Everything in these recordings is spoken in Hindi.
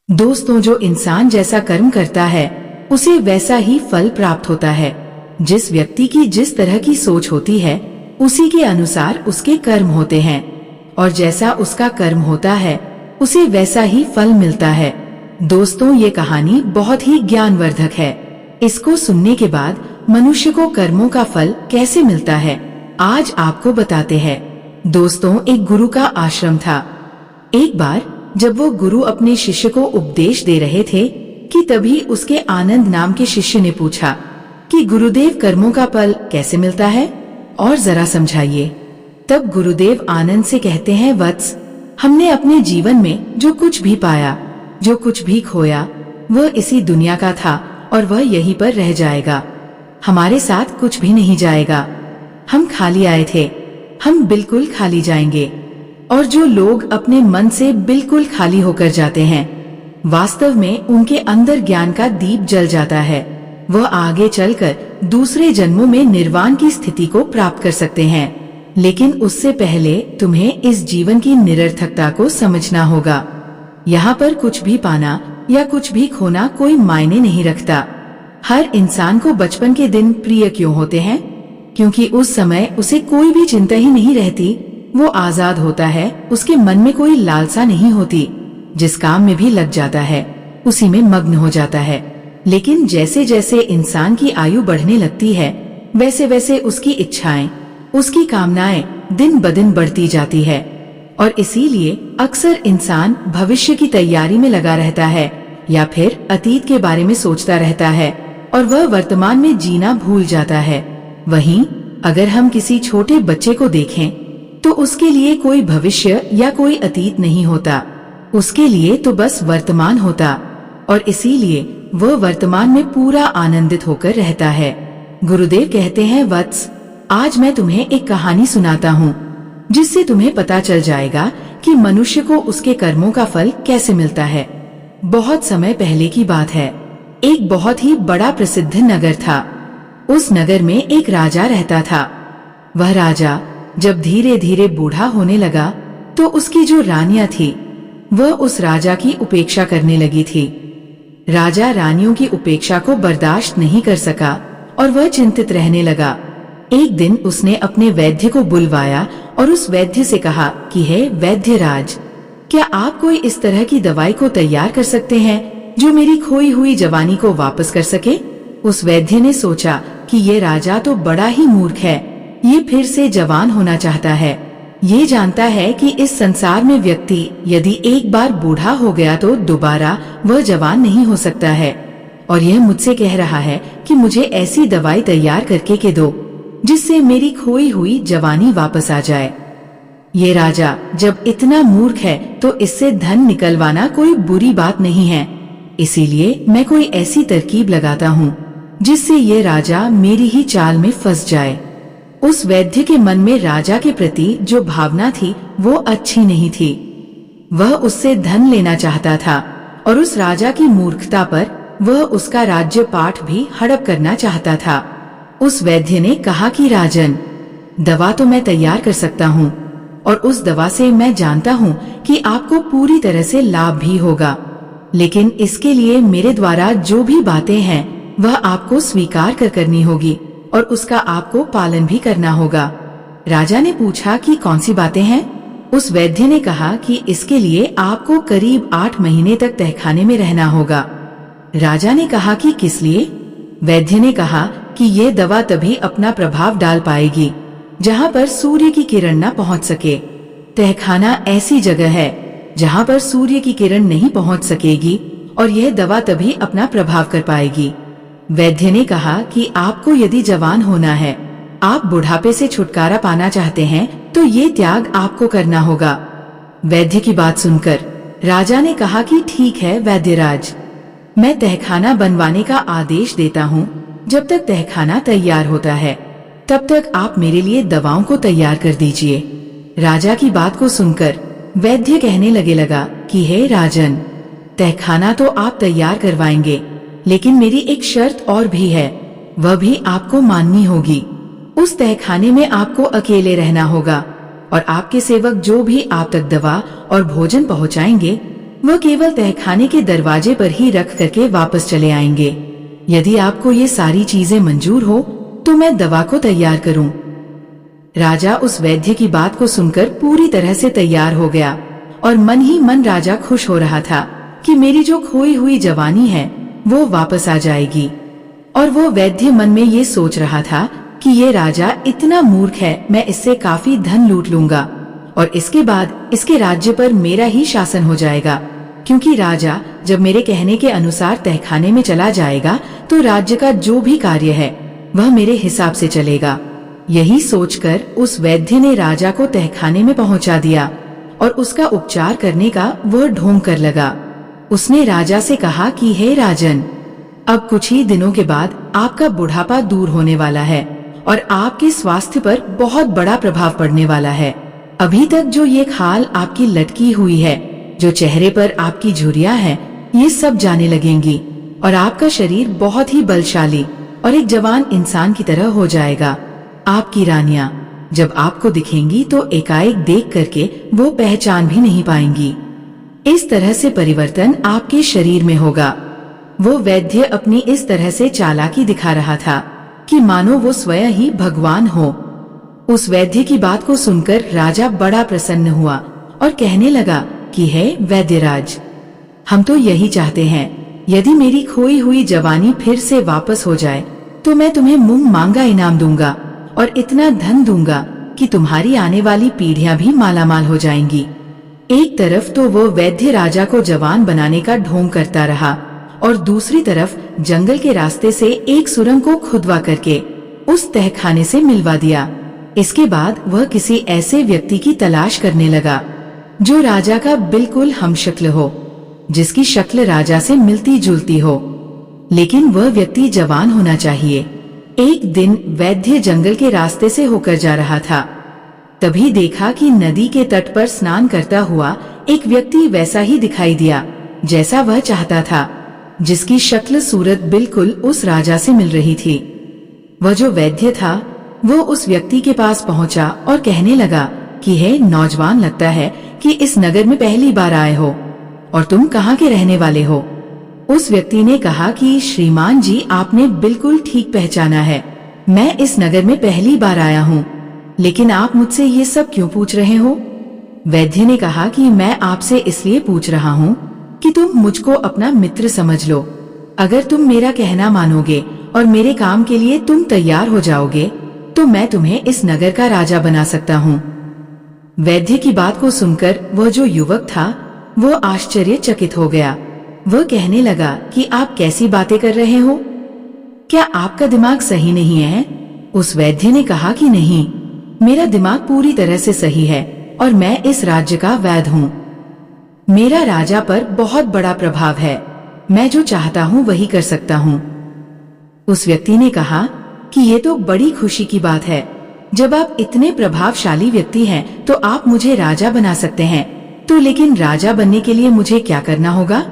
दोस्तों, जो इंसान जैसा कर्म करता है उसे वैसा ही फल प्राप्त होता है। जिस व्यक्ति की जिस तरह की सोच होती है उसी के अनुसार उसके कर्म होते हैं और जैसा उसका कर्म होता है उसे वैसा ही फल मिलता है। दोस्तों, ये कहानी बहुत ही ज्ञानवर्धक है। इसको सुनने के बाद मनुष्य को कर्मों का फल कैसे मिलता है आज आपको बताते हैं। दोस्तों, एक गुरु का आश्रम था। एक बार जब वो गुरु अपने शिष्य को उपदेश दे रहे थे कि तभी उसके आनंद नाम के शिष्य ने पूछा कि गुरुदेव, कर्मों का फल कैसे मिलता है और जरा समझाइए। तब गुरुदेव आनंद से कहते हैं, वत्स, हमने अपने जीवन में जो कुछ भी पाया, जो कुछ भी खोया, वह इसी दुनिया का था और वह यहीं पर रह जाएगा। हमारे साथ कुछ भी नहीं जाएगा। हम खाली आए थे, हम बिल्कुल खाली जाएंगे। और जो लोग अपने मन से बिल्कुल खाली होकर जाते हैं, वास्तव में उनके अंदर ज्ञान का दीप जल जाता है। वह आगे चलकर दूसरे जन्मों में निर्वाण की स्थिति को प्राप्त कर सकते हैं। लेकिन उससे पहले तुम्हें इस जीवन की निरर्थकता को समझना होगा। यहाँ पर कुछ भी पाना या कुछ भी खोना कोई मायने नहीं रखता। हर इंसान को बचपन के दिन प्रिय क्यों होते हैं? क्योंकि उस समय उसे कोई भी चिंता ही नहीं रहती। वो आजाद होता है, उसके मन में कोई लालसा नहीं होती। जिस काम में भी लग जाता है उसी में मग्न हो जाता है। लेकिन जैसे जैसे इंसान की आयु बढ़ने लगती है वैसे वैसे उसकी इच्छाएं, उसकी कामनाएं दिन ब दिन बढ़ती जाती है। और इसीलिए अक्सर इंसान भविष्य की तैयारी में लगा रहता है या फिर अतीत के बारे में सोचता रहता है और वह वर्तमान में जीना भूल जाता है। वहीं अगर हम किसी छोटे बच्चे को देखें तो उसके लिए कोई भविष्य या कोई अतीत नहीं होता। उसके लिए तो बस वर्तमान होता और इसीलिए वह वर्तमान में पूरा आनंदित होकर रहता है। गुरुदेव कहते हैं, वत्स, आज मैं तुम्हें एक कहानी सुनाता हूँ जिससे तुम्हें पता चल जाएगा कि मनुष्य को उसके कर्मों का फल कैसे मिलता है। बहुत समय पहले की बात है। एक बहुत ही बड़ा प्रसिद्ध नगर था। उस नगर में एक राजा रहता था। वह राजा जब धीरे धीरे बूढ़ा होने लगा तो उसकी जो रानियां थी वह उस राजा की उपेक्षा करने लगी थी। राजा रानियों की उपेक्षा को बर्दाश्त नहीं कर सका और वह चिंतित रहने लगा। एक दिन उसने अपने वैद्य को बुलवाया और उस वैद्य से कहा कि हे वैद्य राज, क्या आप कोई इस तरह की दवाई को तैयार कर सकते हैं जो मेरी खोई हुई जवानी को वापस कर सके? उस वैद्य ने सोचा कि ये राजा तो बड़ा ही मूर्ख है। ये फिर से जवान होना चाहता है। ये जानता है कि इस संसार में व्यक्ति यदि एक बार बूढ़ा हो गया तो दोबारा वह जवान नहीं हो सकता है। और यह मुझसे कह रहा है कि मुझे ऐसी दवाई तैयार करके के दो जिससे मेरी खोई हुई जवानी वापस आ जाए। ये राजा जब इतना मूर्ख है तो इससे धन निकलवाना कोई बुरी बात नहीं है। इसीलिए मैं कोई ऐसी तरकीब लगाता हूँ जिससे ये राजा मेरी ही चाल में फंस जाए। उस वैद्य के मन में राजा के प्रति जो भावना थी वो अच्छी नहीं थी। वह उससे धन लेना चाहता था और उस राजा की मूर्खता पर वह उसका राज्य पाठ भी हड़प करना चाहता था। उस वैद्य ने कहा कि राजन, दवा तो मैं तैयार कर सकता हूँ और उस दवा से मैं जानता हूँ कि आपको पूरी तरह से लाभ भी होगा, लेकिन इसके लिए मेरे द्वारा जो भी बातें हैं वह आपको स्वीकार कर करनी होगी और उसका आपको पालन भी करना होगा। राजा ने पूछा कि कौन सी बातें हैं? उस वैद्य ने कहा कि इसके लिए आपको करीब 8 महीने तक तहखाने में रहना होगा। राजा ने कहा कि किस लिए? वैद्य ने कहा कि ये दवा तभी अपना प्रभाव डाल पाएगी जहाँ पर सूर्य की किरण न पहुँच सके। तहखाना ऐसी जगह है जहाँ पर सूर्य की किरण नहीं पहुँच सकेगी और यह दवा तभी अपना प्रभाव कर पाएगी। वैद्य ने कहा कि आपको यदि जवान होना है, आप बुढ़ापे से छुटकारा पाना चाहते हैं तो ये त्याग आपको करना होगा। वैद्य की बात सुनकर राजा ने कहा कि ठीक है वैद्यराज, मैं तहखाना बनवाने का आदेश देता हूँ। जब तक तहखाना तैयार होता है तब तक आप मेरे लिए दवाओं को तैयार कर दीजिए। राजा की बात को सुनकर वैद्य कहने लगा कि हे राजन, तहखाना तो आप तैयार करवाएंगे, लेकिन मेरी एक शर्त और भी है, वह भी आपको माननी होगी। उस तहखाने में आपको अकेले रहना होगा और आपके सेवक जो भी आप तक दवा और भोजन पहुंचाएंगे वह केवल तहखाने के दरवाजे पर ही रख करके वापस चले आएंगे। यदि आपको ये सारी चीजें मंजूर हो तो मैं दवा को तैयार करूं। राजा उस वैद्य की बात को सुनकर पूरी तरह से तैयार हो गया और मन ही मन राजा खुश हो रहा था कि मेरी जो खोई हुई जवानी है वो वापस आ जाएगी। और वो वैद्य मन में ये सोच रहा था कि ये राजा इतना मूर्ख है, मैं इससे काफी धन लूट लूंगा और इसके बाद इसके राज्य पर मेरा ही शासन हो जाएगा, क्योंकि राजा जब मेरे कहने के अनुसार तहखाने में चला जाएगा तो राज्य का जो भी कार्य है वह मेरे हिसाब से चलेगा। यही सोचकर उस वैद्य ने राजा को तहखाने में पहुंचा दिया और उसका उपचार करने का वह ढोंग कर लगा। उसने राजा से कहा कि हे राजन, अब कुछ ही दिनों के बाद आपका बुढ़ापा दूर होने वाला है और आपके स्वास्थ्य पर बहुत बड़ा प्रभाव पड़ने वाला है। अभी तक जो ये खाल आपकी लटकी हुई है, जो चेहरे पर आपकी झुर्रियां हैं, ये सब जाने लगेंगी और आपका शरीर बहुत ही बलशाली और एक जवान इंसान की तरह हो जाएगा। आपकी रानियां जब आपको दिखेंगी तो एकाएक देख करके वो पहचान भी नहीं पाएंगी। इस तरह से परिवर्तन आपके शरीर में होगा। वो वैद्य अपनी इस तरह से चालाकी दिखा रहा था कि मानो वो स्वयं ही भगवान हो। उस वैद्य की बात को सुनकर राजा बड़ा प्रसन्न हुआ और कहने लगा कि हे वैद्यराज, हम तो यही चाहते हैं, यदि मेरी खोई हुई जवानी फिर से वापस हो जाए तो मैं तुम्हें मुंह मांगा इनाम दूंगा और इतना धन दूंगा कि तुम्हारी आने वाली पीढ़ियां भी मालामाल हो जाएंगी। एक तरफ तो वो वैद्य राजा को जवान बनाने का ढोंग करता रहा और दूसरी तरफ जंगल के रास्ते से एक सुरंग को खुदवा करके उस तहखाने से मिलवा दिया। इसके बाद वह किसी ऐसे व्यक्ति की तलाश करने लगा जो राजा का बिल्कुल हमशक्ल हो, जिसकी शक्ल राजा से मिलती जुलती हो, लेकिन वह व्यक्ति जवान होना चाहिए। एक दिन वैद्य जंगल के रास्ते से होकर जा रहा था, तभी देखा कि नदी के तट पर स्नान करता हुआ एक व्यक्ति वैसा ही दिखाई दिया जैसा वह चाहता था, जिसकी शक्ल सूरत बिल्कुल उस राजा से मिल रही थी। वह जो वैद्य था वो उस व्यक्ति के पास पहुंचा और कहने लगा कि हे नौजवान, लगता है कि इस नगर में पहली बार आए हो और तुम कहाँ के रहने वाले हो। उस व्यक्ति ने कहा कि श्रीमान जी, आपने बिल्कुल ठीक पहचाना है, मैं इस नगर में पहली बार आया हूँ, लेकिन आप मुझसे ये सब क्यों पूछ रहे हो। वैद्य ने कहा कि मैं आपसे इसलिए पूछ रहा हूँ कि तुम मुझको अपना मित्र समझ लो। अगर तुम मेरा कहना मानोगे और मेरे काम के लिए तुम तैयार हो जाओगे तो मैं तुम्हें इस नगर का राजा बना सकता हूँ। वैद्य की बात को सुनकर वह जो युवक था वो आश्चर्यचकित हो गया। वह कहने लगा कि आप कैसी बातें कर रहे हो, क्या आपका दिमाग सही नहीं है। उस वैद्य ने कहा कि नहीं, मेरा दिमाग पूरी तरह से सही है और मैं इस राज्य का वैद्य हूँ। मेरा राजा पर बहुत बड़ा प्रभाव है, मैं जो चाहता हूँ वही कर सकता हूँ। उस व्यक्ति ने कहा कि ये तो बड़ी खुशी की बात है, जब आप इतने प्रभावशाली व्यक्ति हैं तो आप मुझे राजा बना सकते हैं, तो लेकिन राजा बनने के लिए मुझे क्या करना होगा।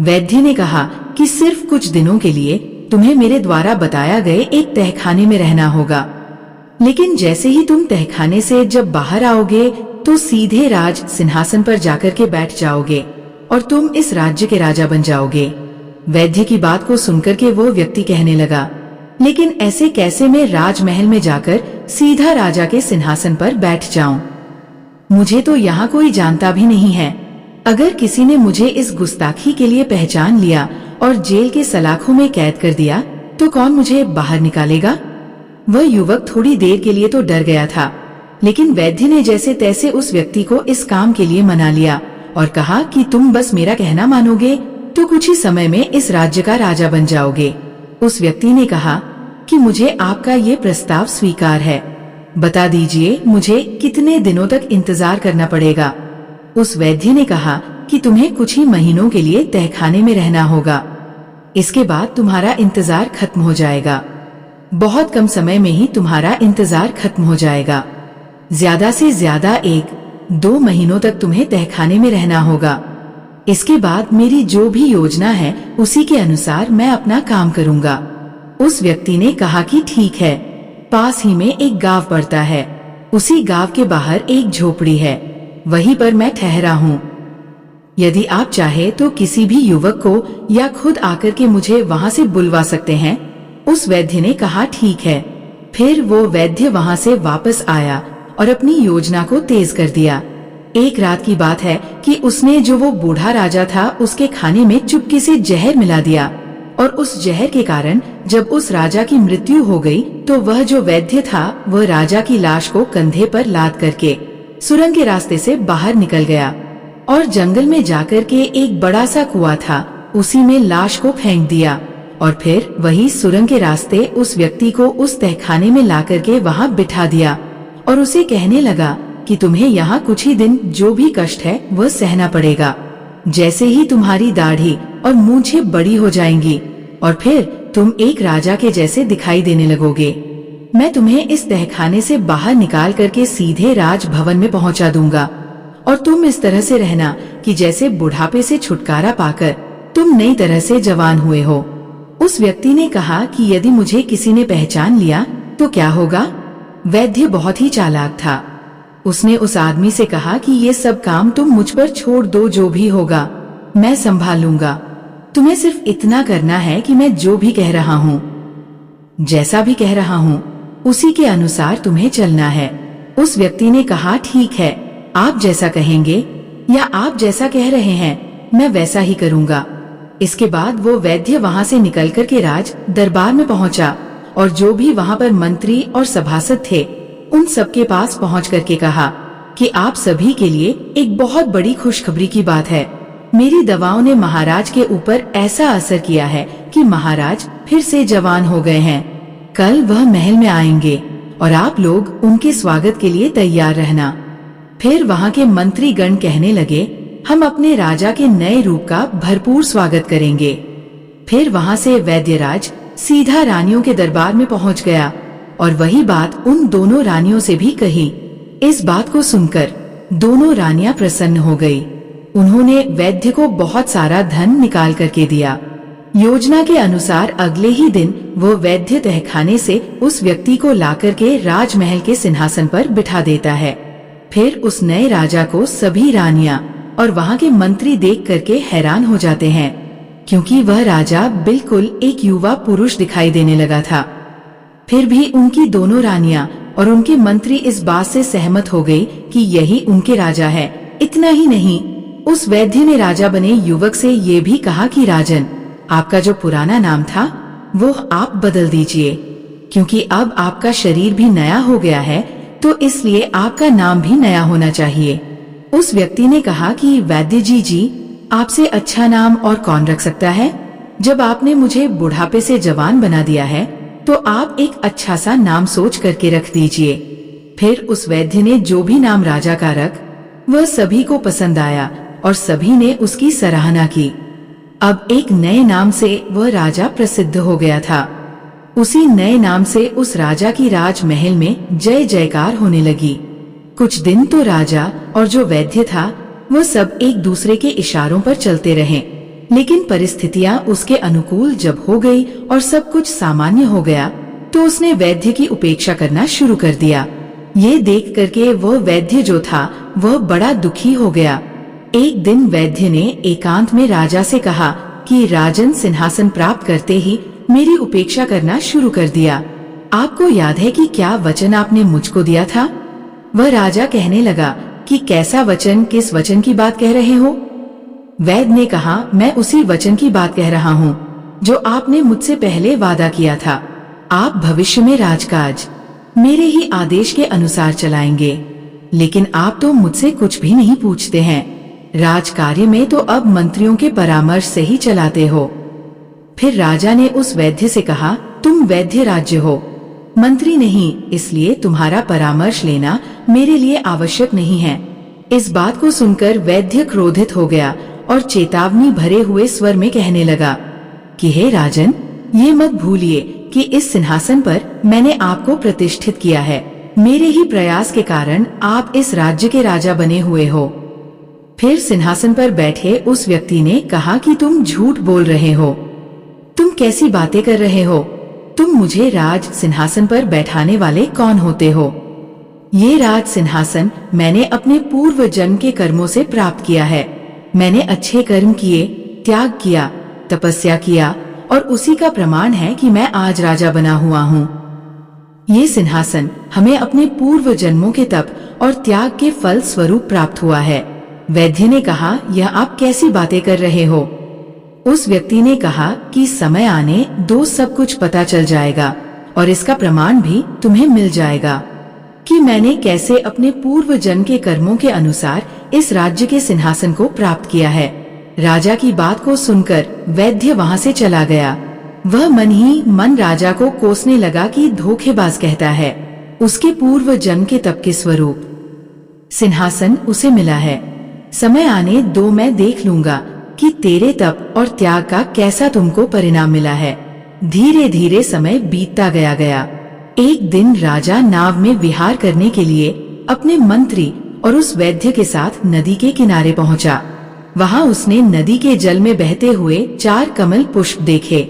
वैद्य ने कहा कि सिर्फ कुछ दिनों के लिए तुम्हें मेरे द्वारा बताया गए एक तहखाने में रहना होगा, लेकिन जैसे ही तुम तहखाने से जब बाहर आओगे तो सीधे राज सिंहासन पर जाकर के बैठ जाओगे और तुम इस राज्य के राजा बन जाओगे। वैद्य की बात को सुनकर के वो व्यक्ति कहने लगा, लेकिन ऐसे कैसे मैं राजमहल में जाकर सीधा राजा के सिंहासन पर बैठ जाऊं। मुझे तो यहाँ कोई जानता भी नहीं है। अगर किसी ने मुझे इस गुस्ताखी के लिए पहचान लिया और जेल के सलाखों में कैद कर दिया तो कौन मुझे बाहर निकालेगा। वह युवक थोड़ी देर के लिए तो डर गया था, लेकिन वैद्य ने जैसे तैसे उस व्यक्ति को इस काम के लिए मना लिया और कहा कि तुम बस मेरा कहना मानोगे तो कुछ ही समय में इस राज्य का राजा बन जाओगे। उस व्यक्ति ने कहा कि मुझे आपका ये प्रस्ताव स्वीकार है, बता दीजिए मुझे कितने दिनों तक इंतजार करना पड़ेगा। उस वैद्य ने कहा कि तुम्हें कुछ ही महीनों के लिए तहखाने में रहना होगा, इसके बाद तुम्हारा इंतजार खत्म हो जाएगा। बहुत कम समय में ही तुम्हारा इंतजार खत्म हो जाएगा। ज्यादा से ज्यादा 1-2 महीनों तक तुम्हें तहखाने में रहना होगा। इसके बाद मेरी जो भी योजना है उसी के अनुसार मैं अपना काम करूंगा। उस व्यक्ति ने कहा कि ठीक है, पास ही में एक गांव पड़ता है, उसी गांव के बाहर एक झोपड़ी है, वहीं पर मैं ठहरा हूँ। यदि आप चाहे तो किसी भी युवक को या खुद आकर के मुझे वहाँ से बुलवा सकते हैं। उस वैद्य ने कहा ठीक है। फिर वो वैद्य वहाँ से वापस आया और अपनी योजना को तेज कर दिया। एक रात की बात है कि उसने जो वो बूढ़ा राजा था उसके खाने में चुपके से जहर मिला दिया, और उस जहर के कारण जब उस राजा की मृत्यु हो गई तो वह जो वैद्य था वह राजा की लाश को कंधे पर लाद करके सुरंग के रास्ते से बाहर निकल गया और जंगल में जाकर के एक बड़ा सा कुआं था उसी में लाश को फेंक दिया, और फिर वही सुरंग के रास्ते उस व्यक्ति को उस तहखाने में ला करके वहाँ बिठा दिया और उसे कहने लगा कि तुम्हें यहाँ कुछ ही दिन जो भी कष्ट है वह सहना पड़ेगा। जैसे ही तुम्हारी दाढ़ी और मूंछें बड़ी हो जाएंगी और फिर तुम एक राजा के जैसे दिखाई देने लगोगे, मैं तुम्हें इस तहखाने से बाहर निकाल करके सीधे राजभवन में पहुंचा दूंगा और तुम इस तरह से रहना कि जैसे बुढ़ापे से छुटकारा पाकर तुम नई तरह से जवान हुए हो। उस व्यक्ति ने कहा कि यदि मुझे किसी ने पहचान लिया तो क्या होगा? वैद्य बहुत ही चालाक था। उसने उस आदमी से कहा कि ये सब काम तुम मुझ पर छोड़ दो, जो भी होगा मैं संभाल लूंगा। तुम्हें सिर्फ इतना करना है कि मैं जो भी कह रहा हूँ, जैसा भी कह रहा हूँ, उसी के अनुसार तुम्हें चलना है। उस व्यक्ति ने कहा ठीक है, आप जैसा कहेंगे या आप जैसा कह रहे हैं मैं वैसा ही करूँगा। इसके बाद वो वैद्य वहाँ से निकल कर के राज दरबार में पहुँचा और जो भी वहाँ पर मंत्री और सभासद थे उन सबके पास पहुँच करके कहा कि आप सभी के लिए एक बहुत बड़ी खुशखबरी की बात है। मेरी दवाओं ने महाराज के ऊपर ऐसा असर किया है कि महाराज फिर से जवान हो गए हैं। कल वह महल में आएंगे और आप लोग उनके स्वागत के लिए तैयार रहना। फिर वहाँ के मंत्री गण कहने लगे, हम अपने राजा के नए रूप का भरपूर स्वागत करेंगे। फिर वहाँ से वैद्यराज सीधा रानियों के दरबार में पहुँच गया और वही बात उन दोनों रानियों से भी कही। इस बात को सुनकर दोनों रानियां प्रसन्न हो गई। उन्होंने वैद्य को बहुत सारा धन निकाल करके दिया। योजना के अनुसार अगले ही दिन वो वैद्य तहखाने से उस व्यक्ति को लाकर के राजमहल के सिंहासन पर बिठा देता है। फिर उस नए राजा को सभी रानियां और वहाँ के मंत्री देख करके हैरान हो जाते हैं, क्योंकि वह राजा बिल्कुल एक युवा पुरुष दिखाई देने लगा था। फिर भी उनकी दोनों रानियां और उनके मंत्री इस बात से सहमत हो गई कि यही उनके राजा है। इतना ही नहीं, उस वैद्य ने राजा बने युवक से ये भी कहा कि राजन, आपका जो पुराना नाम था वो आप बदल दीजिए, क्योंकि अब आपका शरीर भी नया हो गया है तो इसलिए आपका नाम भी नया होना चाहिए। उस व्यक्ति ने कहा कि वैद्य जी, आपसे अच्छा नाम और कौन रख सकता है? जब आपने मुझे बुढ़ापे से जवान बना दिया है तो आप एक अच्छा सा नाम सोच करके रख दीजिए। फिर उस वैद्य ने जो भी नाम राजा का रख, वह सभी को पसंद आया और सभी ने उसकी सराहना की। अब एक नए नाम से वह राजा प्रसिद्ध हो गया था। उसी नए नाम से उस राजा की राजमहल में जय जयकार होने लगी। कुछ दिन तो राजा और जो वैद्य था वह सब एक दूसरे के इशारों पर चलते रहे, लेकिन परिस्थितियां उसके अनुकूल जब हो गई और सब कुछ सामान्य हो गया तो उसने वैद्य की उपेक्षा करना शुरू कर दिया। ये देख करके वह वैद्य जो था वह बड़ा दुखी हो गया। एक दिन वैद्य ने एकांत में राजा से कहा कि राजन, सिंहासन प्राप्त करते ही मेरी उपेक्षा करना शुरू कर दिया। आपको याद है कि क्या वचन आपने मुझको दिया था? वह राजा कहने लगा कि कैसा वचन, किस वचन की बात कह रहे हो? वैद्य ने कहा, मैं उसी वचन की बात कह रहा हूँ जो आपने मुझसे पहले वादा किया था। आप भविष्य में राजकाज मेरे ही आदेश के अनुसार चलाएंगे, लेकिन आप तो मुझसे कुछ भी नहीं पूछते हैं। राजकार्य में तो अब मंत्रियों के परामर्श से ही चलाते हो। फिर राजा ने उस वैद्य से कहा, तुम वैद्य राज्य हो, मंत्री नहीं, इसलिए तुम्हारा परामर्श लेना मेरे लिए आवश्यक नहीं है। इस बात को सुनकर वैद्य क्रोधित हो गया और चेतावनी भरे हुए स्वर में कहने लगा कि हे राजन, ये मत भूलिए कि इस सिंहासन पर मैंने आपको प्रतिष्ठित किया है। मेरे ही प्रयास के कारण आप इस राज्य के राजा बने हुए हो। फिर सिंहासन पर बैठे उस व्यक्ति ने कहा कि तुम झूठ बोल रहे हो, तुम कैसी बातें कर रहे हो? तुम मुझे राज सिंहासन पर बैठाने वाले कौन होते हो? ये राज सिंहासन मैंने अपने पूर्व जन्म के कर्मों से प्राप्त किया है। मैंने अच्छे कर्म किए, त्याग किया, तपस्या किया और उसी का प्रमाण है कि मैं आज राजा बना हुआ हूँ। ये सिंहासन हमें अपने पूर्व जन्मों के तप और त्याग के फल स्वरूप प्राप्त हुआ है। वैद्य ने कहा, यह आप कैसी बातें कर रहे हो? उस व्यक्ति ने कहा कि समय आने दो सब कुछ पता चल जाएगा और इसका प्रमाण भी तुम्हें मिल जाएगा कि मैंने कैसे अपने पूर्व जन्म के कर्मों के अनुसार इस राज्य के सिंहासन को प्राप्त किया है। राजा की बात को सुनकर वैद्य वहां से चला गया। वह मन ही मन राजा को कोसने लगा कि धोखेबाज कहता है, उसके पूर्व जन्म के तप के स्वरूप सिंहासन उसे मिला है। समय आने दो मैं देख लूंगा कि तेरे तप और त्याग का कैसा तुमको परिणाम मिला है। धीरे धीरे समय बीतता गया। एक दिन राजा नाव में विहार करने के लिए अपने मंत्री और उस वैद्य के साथ नदी के किनारे पहुंचा। वहां उसने नदी के जल में बहते हुए 4 कमल पुष्प देखे।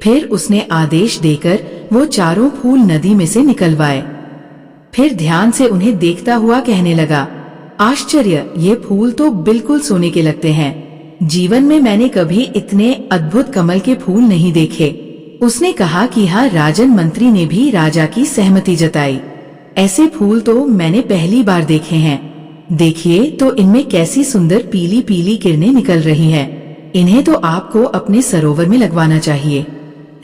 फिर उसने आदेश देकर वो चारों फूल नदी में से निकलवाए। फिर ध्यान से उन्हें देखता हुआ कहने लगा, आश्चर्य, ये फूल तो बिल्कुल सोने के लगते हैं। जीवन में मैंने कभी इतने अद्भुत कमल के फूल नहीं देखे। उसने कहा कि हाँ, राजन मंत्री ने भी राजा की सहमति जताई। ऐसे फूल तो मैंने पहली बार देखे हैं। देखिए तो इनमें कैसी सुंदर पीली पीली किरणें निकल रही हैं। इन्हें तो आपको अपने सरोवर में लगवाना चाहिए।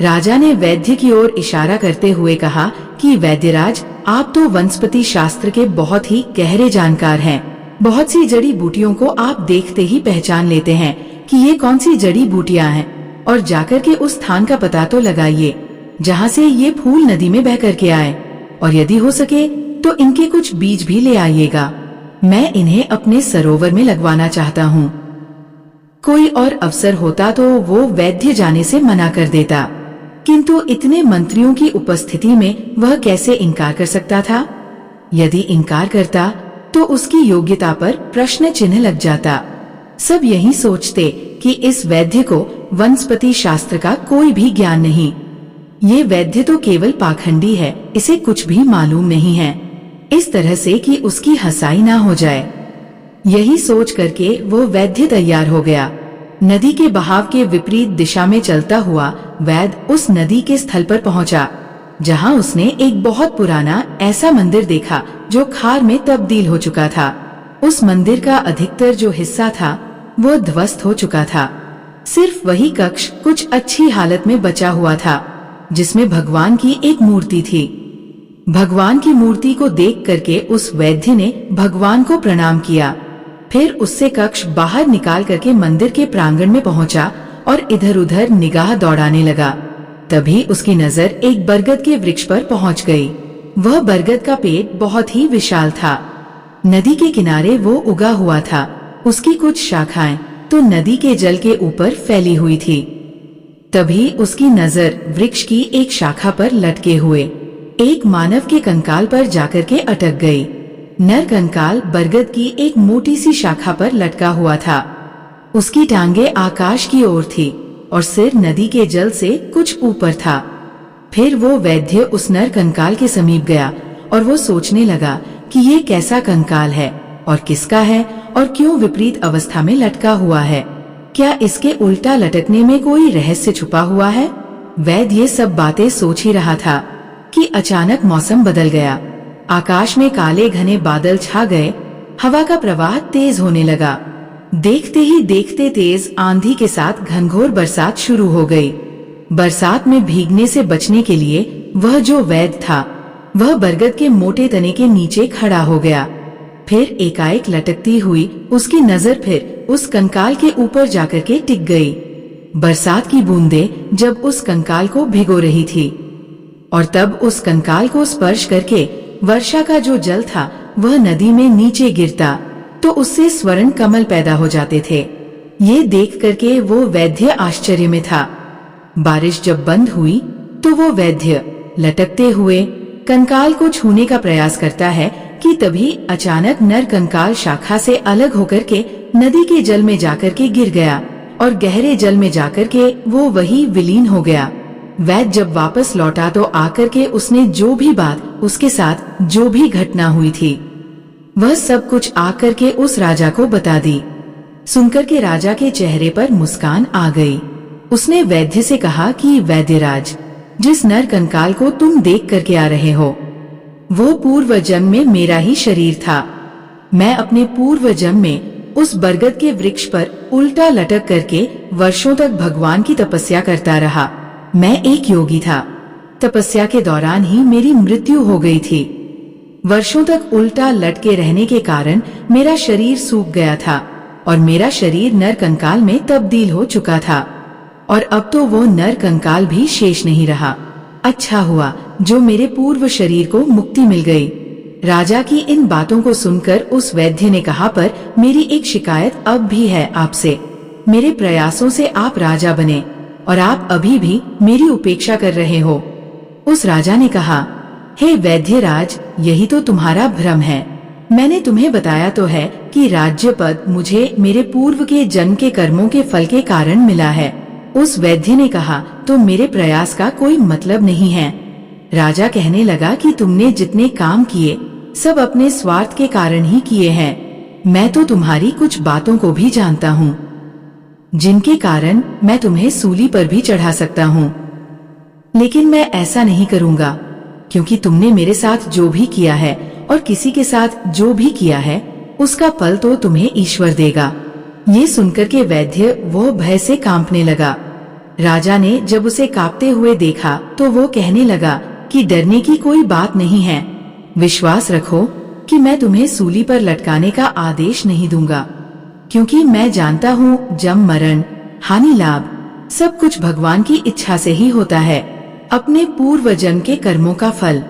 राजा ने वैद्य की ओर इशारा करते हुए कहा कि वैद्यराज, आप तो वनस्पति शास्त्र के बहुत ही गहरे जानकार हैं। बहुत सी जड़ी बूटियों को आप देखते ही पहचान लेते हैं कि ये कौन सी जड़ी बूटियां हैं, और जाकर के उस स्थान का पता तो लगाइए जहाँ से ये फूल नदी में बह करके आए, और यदि हो सके तो इनके कुछ बीज भी ले आइएगा। मैं इन्हें अपने सरोवर में लगवाना चाहता हूँ। कोई और अवसर होता तो वो वैद्य जाने से मना कर देता, किंतु इतने मंत्रियों की उपस्थिति में वह कैसे इनकार कर सकता था? यदि इनकार करता तो उसकी योग्यता पर प्रश्न चिन्ह लग जाता। सब यही सोचते कि इस वैद्य को वनस्पति शास्त्र का कोई भी ज्ञान नहीं। ये वैद्य तो केवल पाखंडी है, इसे कुछ भी मालूम नहीं है। इस तरह से कि उसकी हंसाई ना हो जाए, यही सोच करके वो वैद्य तैयार हो गया। नदी के बहाव के विपरीत दिशा में चलता हुआ वैद्य उस नदी के स्थल पर पहुंचा, जहां उसने एक बहुत पुराना ऐसा मंदिर देखा जो खार में तब्दील हो चुका था। उस मंदिर का अधिकतर जो हिस्सा था वो ध्वस्त हो चुका था। सिर्फ वही कक्ष कुछ अच्छी हालत में बचा हुआ था, जिसमें भगवान की एक मूर्ति थी। भगवान की मूर्ति को देख करके उस वैद्य ने भगवान को प्रणाम किया। फिर उससे कक्ष बाहर निकाल करके मंदिर के प्रांगण में पहुंचा और इधर उधर निगाह दौड़ाने लगा। तभी उसकी नजर एक बरगद के वृक्ष पर पहुंच गई। वह बरगद का पेड़ बहुत ही विशाल था। नदी के किनारे वो उगा हुआ था। उसकी कुछ शाखाएं तो नदी के जल के ऊपर फैली हुई थी। तभी उसकी नजर वृक्ष की एक शाखा पर लटके हुए एक मानव के कंकाल पर जाकर के अटक गई। नर कंकाल बरगद की एक मोटी सी शाखा पर लटका हुआ था। उसकी टांगे आकाश की ओर थी और सिर नदी के जल से कुछ ऊपर था। फिर वो वैद्य उस नर कंकाल के समीप गया और वो सोचने लगा कि ये कैसा कंकाल है और किसका है और क्यों विपरीत अवस्था में लटका हुआ है। क्या इसके उल्टा लटकने में कोई रहस्य छुपा हुआ है? वैद्य ये सब बातें सोच ही रहा था कि अचानक मौसम बदल गया। आकाश में काले घने बादल छा गए। हवा का प्रवाह तेज होने लगा। देखते ही देखते तेज आंधी के साथ घनघोर बरसात शुरू हो गई। बरसात में भीगने से बचने के लिए वह जो वैद्य था वह बरगद के मोटे तने के नीचे खड़ा हो गया। फिर एकाएक लटकती हुई उसकी नजर फिर उस कंकाल के ऊपर जाकर के टिक गई। बरसात की बूंदें जब उस कंकाल को भिगो रही थी और तब उस कंकाल को स्पर्श करके वर्षा का जो जल था वह नदी में नीचे गिरता तो उससे स्वर्ण कमल पैदा हो जाते थे। ये देख करके वो वैद्य आश्चर्य में था। बारिश जब बंद हुई तो वो वैद्य लटकते हुए कंकाल को छूने का प्रयास करता है कि तभी अचानक नर कंकाल शाखा से अलग होकर के नदी के जल में जाकर के गिर गया और गहरे जल में जाकर के वो वही विलीन हो गया। वैद्य जब वापस लौटा तो आकर के उसने जो भी बात उसके साथ जो भी घटना हुई थी वह सब कुछ आकर के उस राजा को बता दी। सुनकर के राजा के चेहरे पर मुस्कान आ गई। उसने वैद्य से कहा कि वैद्यराज, जिस नर कंकाल को तुम देख करके आ रहे हो वो पूर्व जन्म में मेरा ही शरीर था। मैं अपने पूर्व जन्म में उस बरगद के वृक्ष पर उल्टा लटक करके वर्षों तक भगवान की तपस्या करता रहा। मैं एक योगी था। तपस्या के दौरान ही मेरी मृत्यु हो गई थी। वर्षों तक उल्टा लटके रहने के कारण मेरा शरीर सूख गया था और मेरा शरीर नर कंकाल में तब्दील हो चुका था और अब तो वो नर कंकाल भी शेष नहीं रहा। अच्छा हुआ जो मेरे पूर्व शरीर को मुक्ति मिल गई। राजा की इन बातों को सुनकर उस वैद्य ने कहा, पर मेरी एक शिकायत अब भी है आपसे। मेरे प्रयासों से आप राजा बने और आप अभी भी मेरी उपेक्षा कर रहे हो। उस राजा ने कहा, हे वैद्यराज, यही तो तुम्हारा भ्रम है। मैंने तुम्हें बताया तो है कि राज्य पद मुझे मेरे पूर्व के जन्म के कर्मों के फल के कारण मिला है। उस वैद्य ने कहा, तो मेरे प्रयास का कोई मतलब नहीं है। राजा कहने लगा कि तुमने जितने काम किए सब अपने स्वार्थ के कारण ही किए हैं। मैं तो तुम्हारी कुछ बातों को भी जानता हूँ, जिनके कारण मैं तुम्हें सूली पर भी चढ़ा सकता हूँ, लेकिन मैं ऐसा नहीं करूँगा, क्योंकि तुमने मेरे साथ जो भी किया है और किसी के साथ जो भी किया है उसका फल तो तुम्हें ईश्वर देगा। ये सुनकर के वैद्य वो भय से कांपने लगा। राजा ने जब उसे कांपते हुए देखा तो वो कहने लगा कि डरने की कोई बात नहीं है। विश्वास रखो कि मैं तुम्हें सूली पर लटकाने का आदेश नहीं दूंगा, क्योंकि मैं जानता हूँ जन्म मरण हानि लाभ सब कुछ भगवान की इच्छा से ही होता है। अपने पूर्व जन्म के कर्मों का फल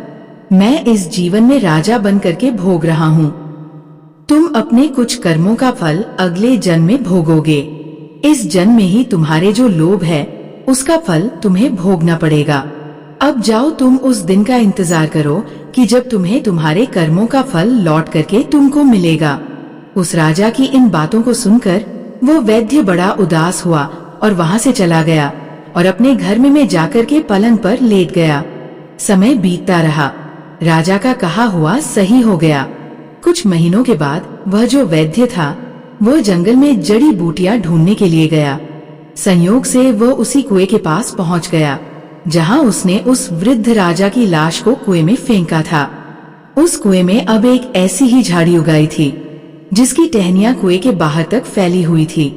मैं इस जीवन में राजा बन करके भोग रहा हूँ। तुम अपने कुछ कर्मों का फल अगले जन्म में भोगोगे। इस जन्म में ही तुम्हारे जो लोभ है उसका फल तुम्हें भोगना पड़ेगा। अब जाओ, तुम उस दिन का इंतजार करो कि जब तुम्हें तुम्हारे कर्मों का फल लौट करके तुमको मिलेगा। उस राजा की इन बातों को सुनकर वो वैद्य बड़ा उदास हुआ और वहाँ से चला गया और अपने घर में जाकर के पलंग पर लेट गया। समय बीतता रहा। राजा का कहा हुआ सही हो गया। कुछ महीनों के बाद वह जो वैद्य था वह जंगल में जड़ी बूटियां ढूंढने के लिए गया। संयोग से वह उसी कुएं के पास पहुंच गया जहां उसने उस वृद्ध राजा की लाश को कुएं में फेंका था। उस कुएं में अब एक ऐसी ही झाड़ी उगाई थी जिसकी टहनियां कुएं के बाहर तक फैली हुई थी।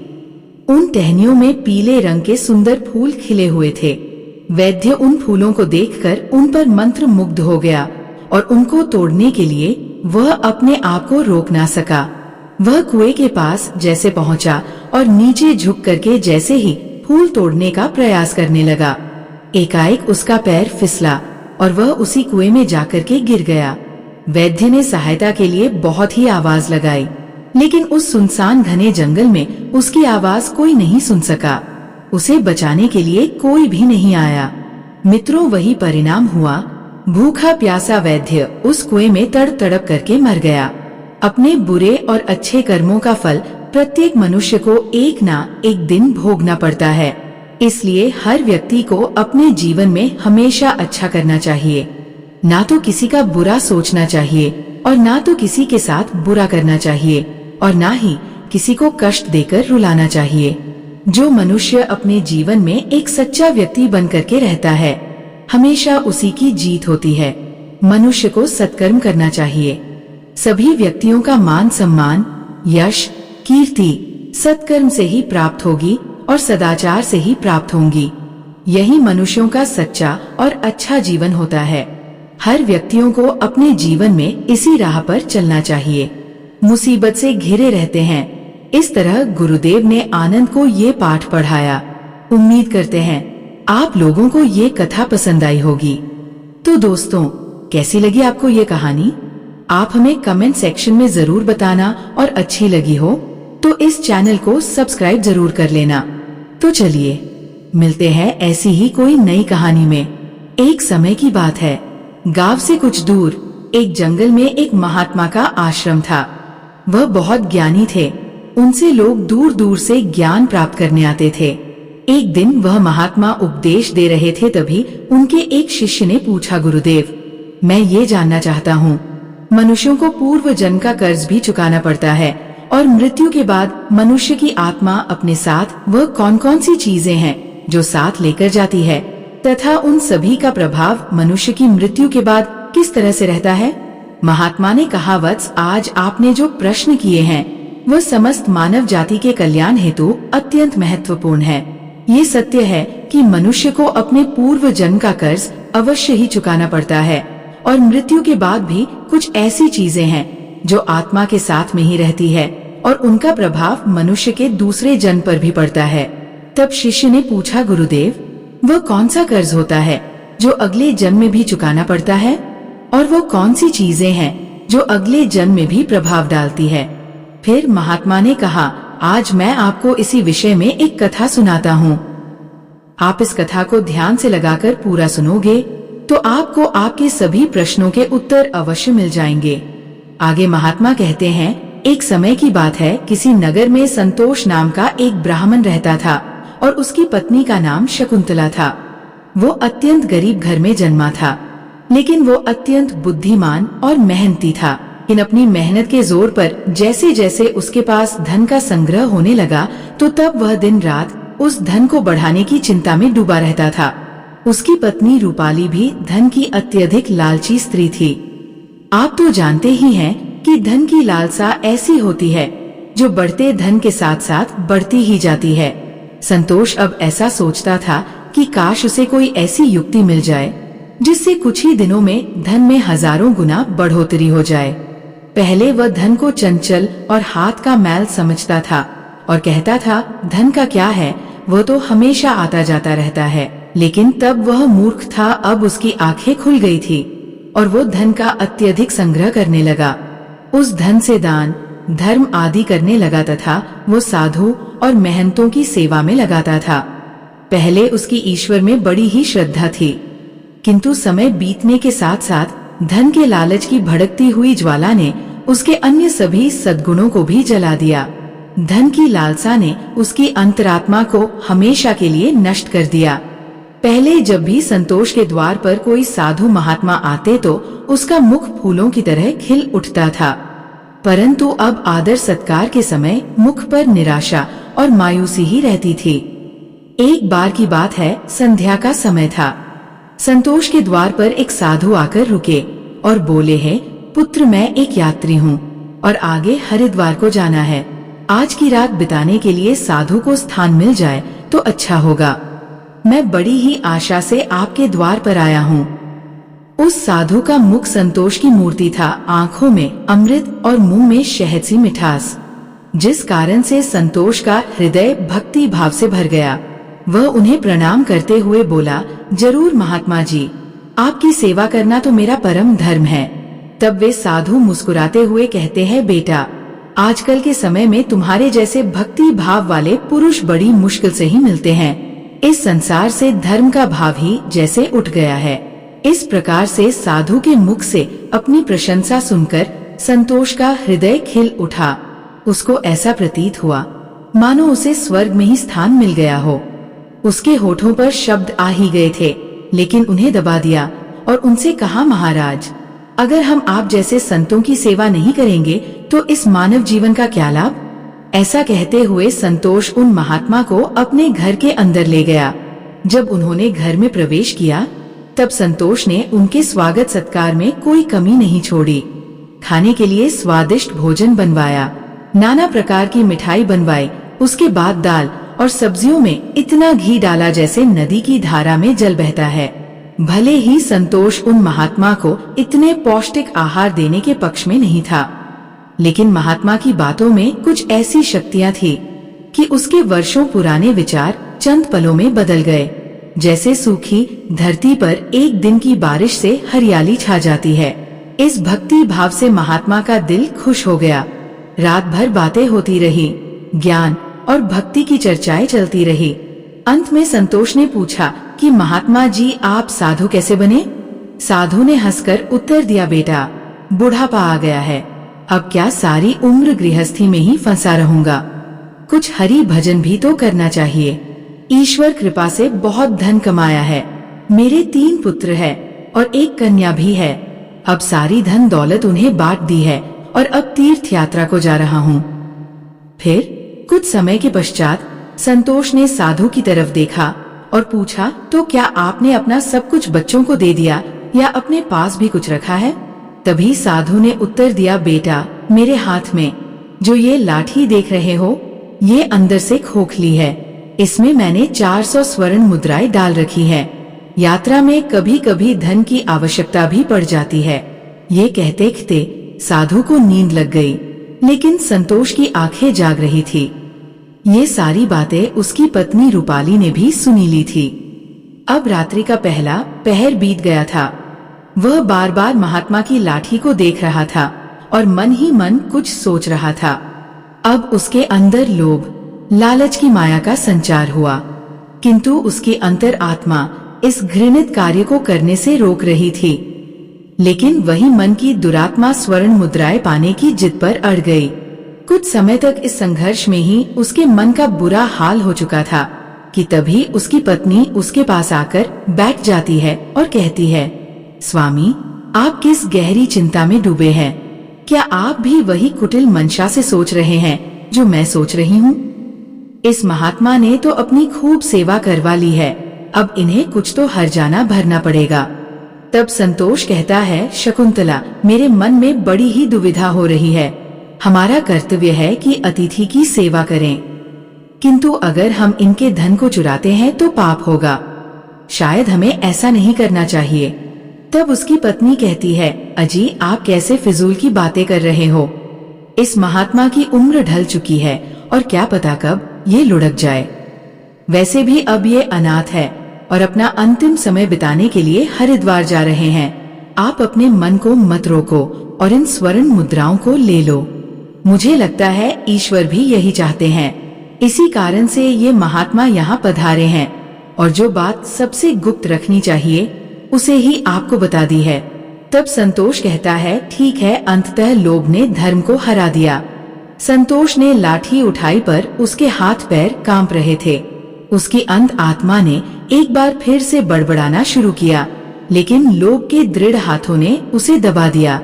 उन टहनियों में पीले रंग के सुंदर फूल खिले हुए थे। वैद्य उन फूलों को देखकर उन पर मंत्र मुग्ध हो गया और उनको तोड़ने के लिए वह अपने आप को रोक ना सका। वह कुएं के पास जैसे पहुंचा और नीचे झुक करके जैसे ही फूल तोड़ने का प्रयास करने लगा, एकाएक उसका पैर फिसला और वह उसी कुएं में जाकर के गिर गया। वैद्य ने सहायता के लिए बहुत ही आवाज लगाई, लेकिन उस सुनसान घने जंगल में उसकी आवाज कोई नहीं सुन सका। उसे बचाने के लिए कोई भी नहीं आया। मित्रों, वही परिणाम हुआ। भूखा प्यासा वैद्य उस कुएं में तड़प करके मर गया। अपने बुरे और अच्छे कर्मों का फल प्रत्येक मनुष्य को एक ना एक दिन भोगना पड़ता है। इसलिए हर व्यक्ति को अपने जीवन में हमेशा अच्छा करना चाहिए, ना तो किसी का बुरा सोचना चाहिए और ना तो किसी के साथ बुरा करना चाहिए और ना ही किसी को कष्ट देकर रुलाना चाहिए। जो मनुष्य अपने जीवन में एक सच्चा व्यक्ति बन करके रहता है, हमेशा उसी की जीत होती है। मनुष्य को सत्कर्म करना चाहिए। सभी व्यक्तियों का मान सम्मान, यश, कीर्ति सत्कर्म से ही प्राप्त होगी और सदाचार से ही प्राप्त होंगी। यही मनुष्यों का सच्चा और अच्छा जीवन होता है। हर व्यक्तियों को अपने जीवन में इसी राह पर चलना चाहिए। मुसीबत से घिरे रहते हैं। इस तरह गुरुदेव ने आनंद को ये पाठ पढ़ाया। उम्मीद करते हैं आप लोगों को ये कथा पसंद आई होगी। तो दोस्तों, कैसी लगी आपको ये कहानी? आप हमें कमेंट सेक्शन में जरूर बताना और अच्छी लगी हो तो इस चैनल को सब्सक्राइब जरूर कर लेना। तो चलिए मिलते हैं ऐसी ही कोई नई कहानी में। एक समय की बात है, गांव से कुछ दूर एक जंगल में एक महात्मा का आश्रम था। वह बहुत ज्ञानी थे। उनसे लोग दूर दूर से ज्ञान प्राप्त करने आते थे। एक दिन वह महात्मा उपदेश दे रहे थे, तभी उनके एक शिष्य ने पूछा, गुरुदेव, मैं ये जानना चाहता हूँ, मनुष्यों को पूर्व जन्म का कर्ज भी चुकाना पड़ता है और मृत्यु के बाद मनुष्य की आत्मा अपने साथ वह कौन कौन सी चीजें हैं जो साथ लेकर जाती है, तथा उन सभी का प्रभाव मनुष्य की मृत्यु के बाद किस तरह से रहता है। महात्मा ने कहा, वत्स, आज आपने जो प्रश्न किए हैं वह समस्त मानव जाति के कल्याण हेतु अत्यंत महत्वपूर्ण है। ये सत्य है कि मनुष्य को अपने पूर्व जन्म का कर्ज अवश्य ही चुकाना पड़ता है और मृत्यु के बाद भी कुछ ऐसी चीजें हैं जो आत्मा के साथ में ही रहती है और उनका प्रभाव मनुष्य के दूसरे जन्म पर भी पड़ता है। तब शिष्य ने पूछा, गुरुदेव, वह कौन सा कर्ज होता है जो अगले जन्म में भी चुकाना पड़ता है, और वो कौन सी चीजें हैं जो अगले जन्म में भी प्रभाव डालती है। फिर महात्मा ने कहा, आज मैं आपको इसी विषय में एक कथा सुनाता हूँ। आप इस कथा को ध्यान से लगाकर पूरा सुनोगे तो आपको आपके सभी प्रश्नों के उत्तर अवश्य मिल जाएंगे। आगे महात्मा कहते हैं, एक समय की बात है, किसी नगर में संतोष नाम का एक ब्राह्मण रहता था और उसकी पत्नी का नाम शकुंतला था। वो अत्यंत गरीब घर में जन्मा था, लेकिन वो अत्यंत बुद्धिमान और मेहनती था। इन अपनी मेहनत के जोर पर जैसे जैसे उसके पास धन का संग्रह होने लगा तो तब वह दिन रात उस धन को बढ़ाने की चिंता में डूबा रहता था। उसकी पत्नी रूपाली भी धन की अत्यधिक लालची स्त्री थी। आप तो जानते ही हैं कि धन की लालसा ऐसी होती है जो बढ़ते धन के साथ साथ बढ़ती ही जाती है। संतोष अब ऐसा सोचता था कि काश उसे कोई ऐसी युक्ति मिल जाए जिससे कुछ ही दिनों में धन में हजारों गुना बढ़ोतरी हो जाए। पहले वह धन को चंचल और हाथ का मैल समझता था और कहता था, धन का क्या है, वह तो हमेशा आता जाता रहता है। लेकिन तब वह मूर्ख था। अब उसकी आंखें खुल गई थी और वो धन का अत्यधिक संग्रह करने लगा। उस धन से दान, धर्म आदि करने लगा तथा वो साधु और महंतों की सेवा में लगाता था। पहले उसकी ईश्वर में बड़ी ही श्रद्धा थी, किंतु समय बीतने के साथ साथ धन के लालच की भड़कती हुई ज्वाला ने उसके अन्य सभी सद्गुणों को भी जला दिया। धन की लालसा ने उसकी अंतरात्मा को हमेशा के लिए नष्ट कर दिया। पहले जब भी संतोष के द्वार पर कोई साधु महात्मा आते तो उसका मुख फूलों की तरह खिल उठता था, परंतु अब आदर सत्कार के समय मुख पर निराशा और मायूसी ही रहती थी। एक बार की बात है, संध्या का समय था। संतोष के द्वार पर एक साधु आकर रुके और बोले हैं, पुत्र, मैं एक यात्री हूँ और आगे हरिद्वार को जाना है। आज की रात बिताने के लिए साधु को स्थान मिल जाए तो अच्छा होगा। मैं बड़ी ही आशा से आपके द्वार पर आया हूँ। उस साधु का मुख संतोष की मूर्ति था, आंखों में अमृत और मुंह में शहद सी मिठास, जिस कारण से संतोष का हृदय भक्ति भाव से भर गया। वह उन्हें प्रणाम करते हुए बोला, जरूर महात्मा जी, आपकी सेवा करना तो मेरा परम धर्म है। तब वे साधु मुस्कुराते हुए कहते हैं, बेटा, आजकल के समय में तुम्हारे जैसे भक्ति भाव वाले पुरुष बड़ी मुश्किल से ही मिलते हैं। इस संसार से धर्म का भाव ही जैसे उठ गया है। इस प्रकार से साधु के मुख से अपनी प्रशंसा सुनकर संतोष का हृदय खिल उठा। उसको ऐसा प्रतीत हुआ मानो उसे स्वर्ग में ही स्थान मिल गया हो। उसके होठों पर शब्द आ ही गए थे, लेकिन उन्हें दबा दिया और उनसे कहा, महाराज, अगर हम आप जैसे संतों की सेवा नहीं करेंगे तो इस मानव जीवन का क्या लाभ। ऐसा कहते हुए संतोष उन महात्मा को अपने घर के अंदर ले गया। जब उन्होंने घर में प्रवेश किया तब संतोष ने उनके स्वागत सत्कार में कोई कमी नहीं छोड़ी। खाने के लिए स्वादिष्ट भोजन बनवाया, नाना प्रकार की मिठाई बनवाई। उसके बाद दाल और सब्जियों में इतना घी डाला जैसे नदी की धारा में जल बहता है। भले ही संतोष उन महात्मा को इतने पौष्टिक आहार देने के पक्ष में नहीं था, लेकिन महात्मा की बातों में कुछ ऐसी शक्तियां थी कि उसके वर्षों पुराने विचार चंद पलों में बदल गए। जैसे सूखी धरती पर एक दिन की बारिश से हरियाली छा जाती है। इस भक्ति भाव से महात्मा का दिल खुश हो गया। रात भर बातें होती रही, ज्ञान और भक्ति की चर्चाएं चलती रही। अंत में संतोष ने पूछा कि महात्मा जी, आप साधु कैसे बने। साधु ने हंसकर उत्तर दिया, बेटा, बुढ़ापा आ गया है, अब क्या सारी उम्र गृहस्थी में ही फंसा रहूंगा। कुछ हरि भजन भी तो करना चाहिए। ईश्वर कृपा से बहुत धन कमाया है। मेरे 3 पुत्र हैं और एक कन्या भी है। अब सारी धन दौलत उन्हें बांट दी है और अब तीर्थ यात्रा को जा रहा हूँ। फिर कुछ समय के पश्चात संतोष ने साधु की तरफ देखा और पूछा, तो क्या आपने अपना सब कुछ बच्चों को दे दिया या अपने पास भी कुछ रखा है? तभी साधु ने उत्तर दिया, बेटा, मेरे हाथ में जो ये लाठी देख रहे हो, ये अंदर से खोखली है। इसमें मैंने 400 स्वर्ण मुद्राएं डाल रखी है। यात्रा में कभी कभी धन की आवश्यकता भी पड़ जाती है। ये कहते कहते साधु को नींद लग गई, लेकिन संतोष की आंखें जाग रही थी। ये सारी बातें उसकी पत्नी रूपाली ने भी सुनी ली थी। अब रात्रि का पहला पहर बीत गया था। वह बार बार महात्मा की लाठी को देख रहा था और मन ही मन कुछ सोच रहा था। अब उसके अंदर लोभ, लालच की माया का संचार हुआ, किंतु उसकी अंतर आत्मा इस घृणित कार्य को करने से रोक रही थी। लेकिन वही मन की दुरात्मा स्वर्ण मुद्राएं पाने की जिद पर अड़ गई। कुछ समय तक इस संघर्ष में ही उसके मन का बुरा हाल हो चुका था कि तभी उसकी पत्नी उसके पास आकर बैठ जाती है और कहती है, स्वामी, आप किस गहरी चिंता में डूबे हैं? क्या आप भी वही कुटिल मंशा से सोच रहे हैं जो मैं सोच रही हूँ? इस महात्मा ने तो अपनी खूब सेवा करवा ली है, अब इन्हें कुछ तो हर्जाना भरना पड़ेगा। तब संतोष कहता है, शकुंतला, मेरे मन में बड़ी ही दुविधा हो रही है। हमारा कर्तव्य है कि अतिथि की सेवा करें, किंतु अगर हम इनके धन को चुराते हैं तो पाप होगा। शायद हमें ऐसा नहीं करना चाहिए। तब उसकी पत्नी कहती है, अजी, आप कैसे फिजूल की बातें कर रहे हो? इस महात्मा की उम्र ढल चुकी है और क्या पता कब ये लुढ़क जाए। वैसे भी अब ये अनाथ है और अपना अंतिम समय बिताने के लिए हरिद्वार जा रहे हैं। आप अपने मन को मत रोको और इन स्वर्ण मुद्राओं को ले लो। मुझे लगता है ईश्वर भी यही चाहते हैं, इसी कारण से ये महात्मा यहाँ पधारे हैं और जो बात सबसे गुप्त रखनी चाहिए उसे ही आपको बता दी है। तब संतोष कहता है, ठीक है, अंततः लोभ ने धर्म को हरा दिया। संतोष ने लाठी उठाई पर उसके हाथ पैर कांप रहे थे। उसकी अंत आत्मा ने एक बार फिर से बड़बड़ाना शुरू किया, लेकिन लोभ के दृढ़ हाथों ने उसे दबा दिया।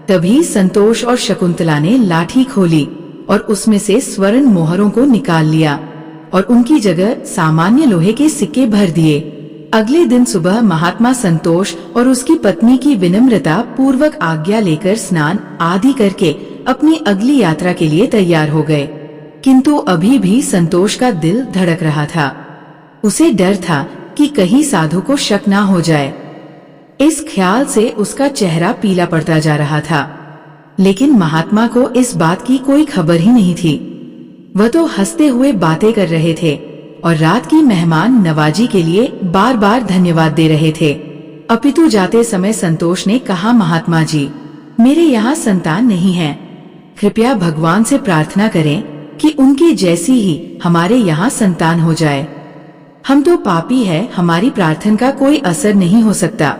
तभी संतोष और शकुंतला ने लाठी खोली और उसमें से स्वर्ण मोहरों को निकाल लिया और उनकी जगह सामान्य लोहे के सिक्के भर दिए। अगले दिन सुबह महात्मा संतोष और उसकी पत्नी की विनम्रता पूर्वक आज्ञा लेकर स्नान आदि करके अपनी अगली यात्रा के लिए तैयार हो गए। किंतु अभी भी संतोष का दिल धड़क रहा था। उसे डर था कि कहीं साधु को शक ना हो जाए। इस ख्याल से उसका चेहरा पीला पड़ता जा रहा था। लेकिन महात्मा को इस बात की कोई खबर ही नहीं थी। वह तो हंसते हुए बातें कर रहे थे और रात की मेहमान नवाजी के लिए बार बार धन्यवाद दे रहे थे। अपितु जाते समय संतोष ने कहा, महात्मा जी, मेरे यहाँ संतान नहीं है। कृपया भगवान से प्रार्थना करें कि उनकी जैसी ही हमारे यहाँ संतान हो जाए। हम तो पापी है, हमारी प्रार्थना का कोई असर नहीं हो सकता,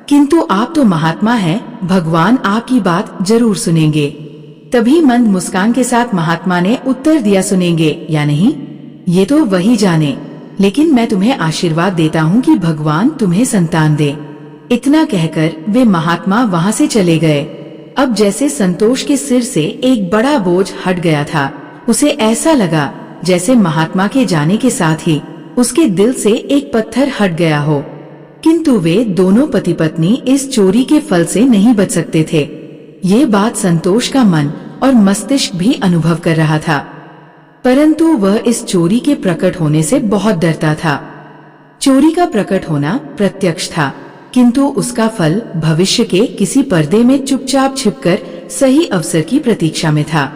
किंतु आप तो महात्मा हैं, भगवान आपकी बात जरूर सुनेंगे। तभी मंद मुस्कान के साथ महात्मा ने उत्तर दिया, सुनेंगे या नहीं ये तो वही जाने, लेकिन मैं तुम्हें आशीर्वाद देता हूँ कि भगवान तुम्हें संतान दे। इतना कहकर वे महात्मा वहाँ से चले गए। अब जैसे संतोष के सिर से एक बड़ा बोझ हट गया था। उसे ऐसा लगा जैसे महात्मा के जाने के साथ ही उसके दिल से एक पत्थर हट गया हो। किंतु वे दोनों पति पत्नी इस चोरी के फल से नहीं बच सकते थे। ये बात संतोष का मन और मस्तिष्क भी अनुभव कर रहा था, परंतु वह इस चोरी के प्रकट होने से बहुत डरता था। चोरी का प्रकट होना प्रत्यक्ष था, किंतु उसका फल भविष्य के किसी पर्दे में चुपचाप छिपकर सही अवसर की प्रतीक्षा में था।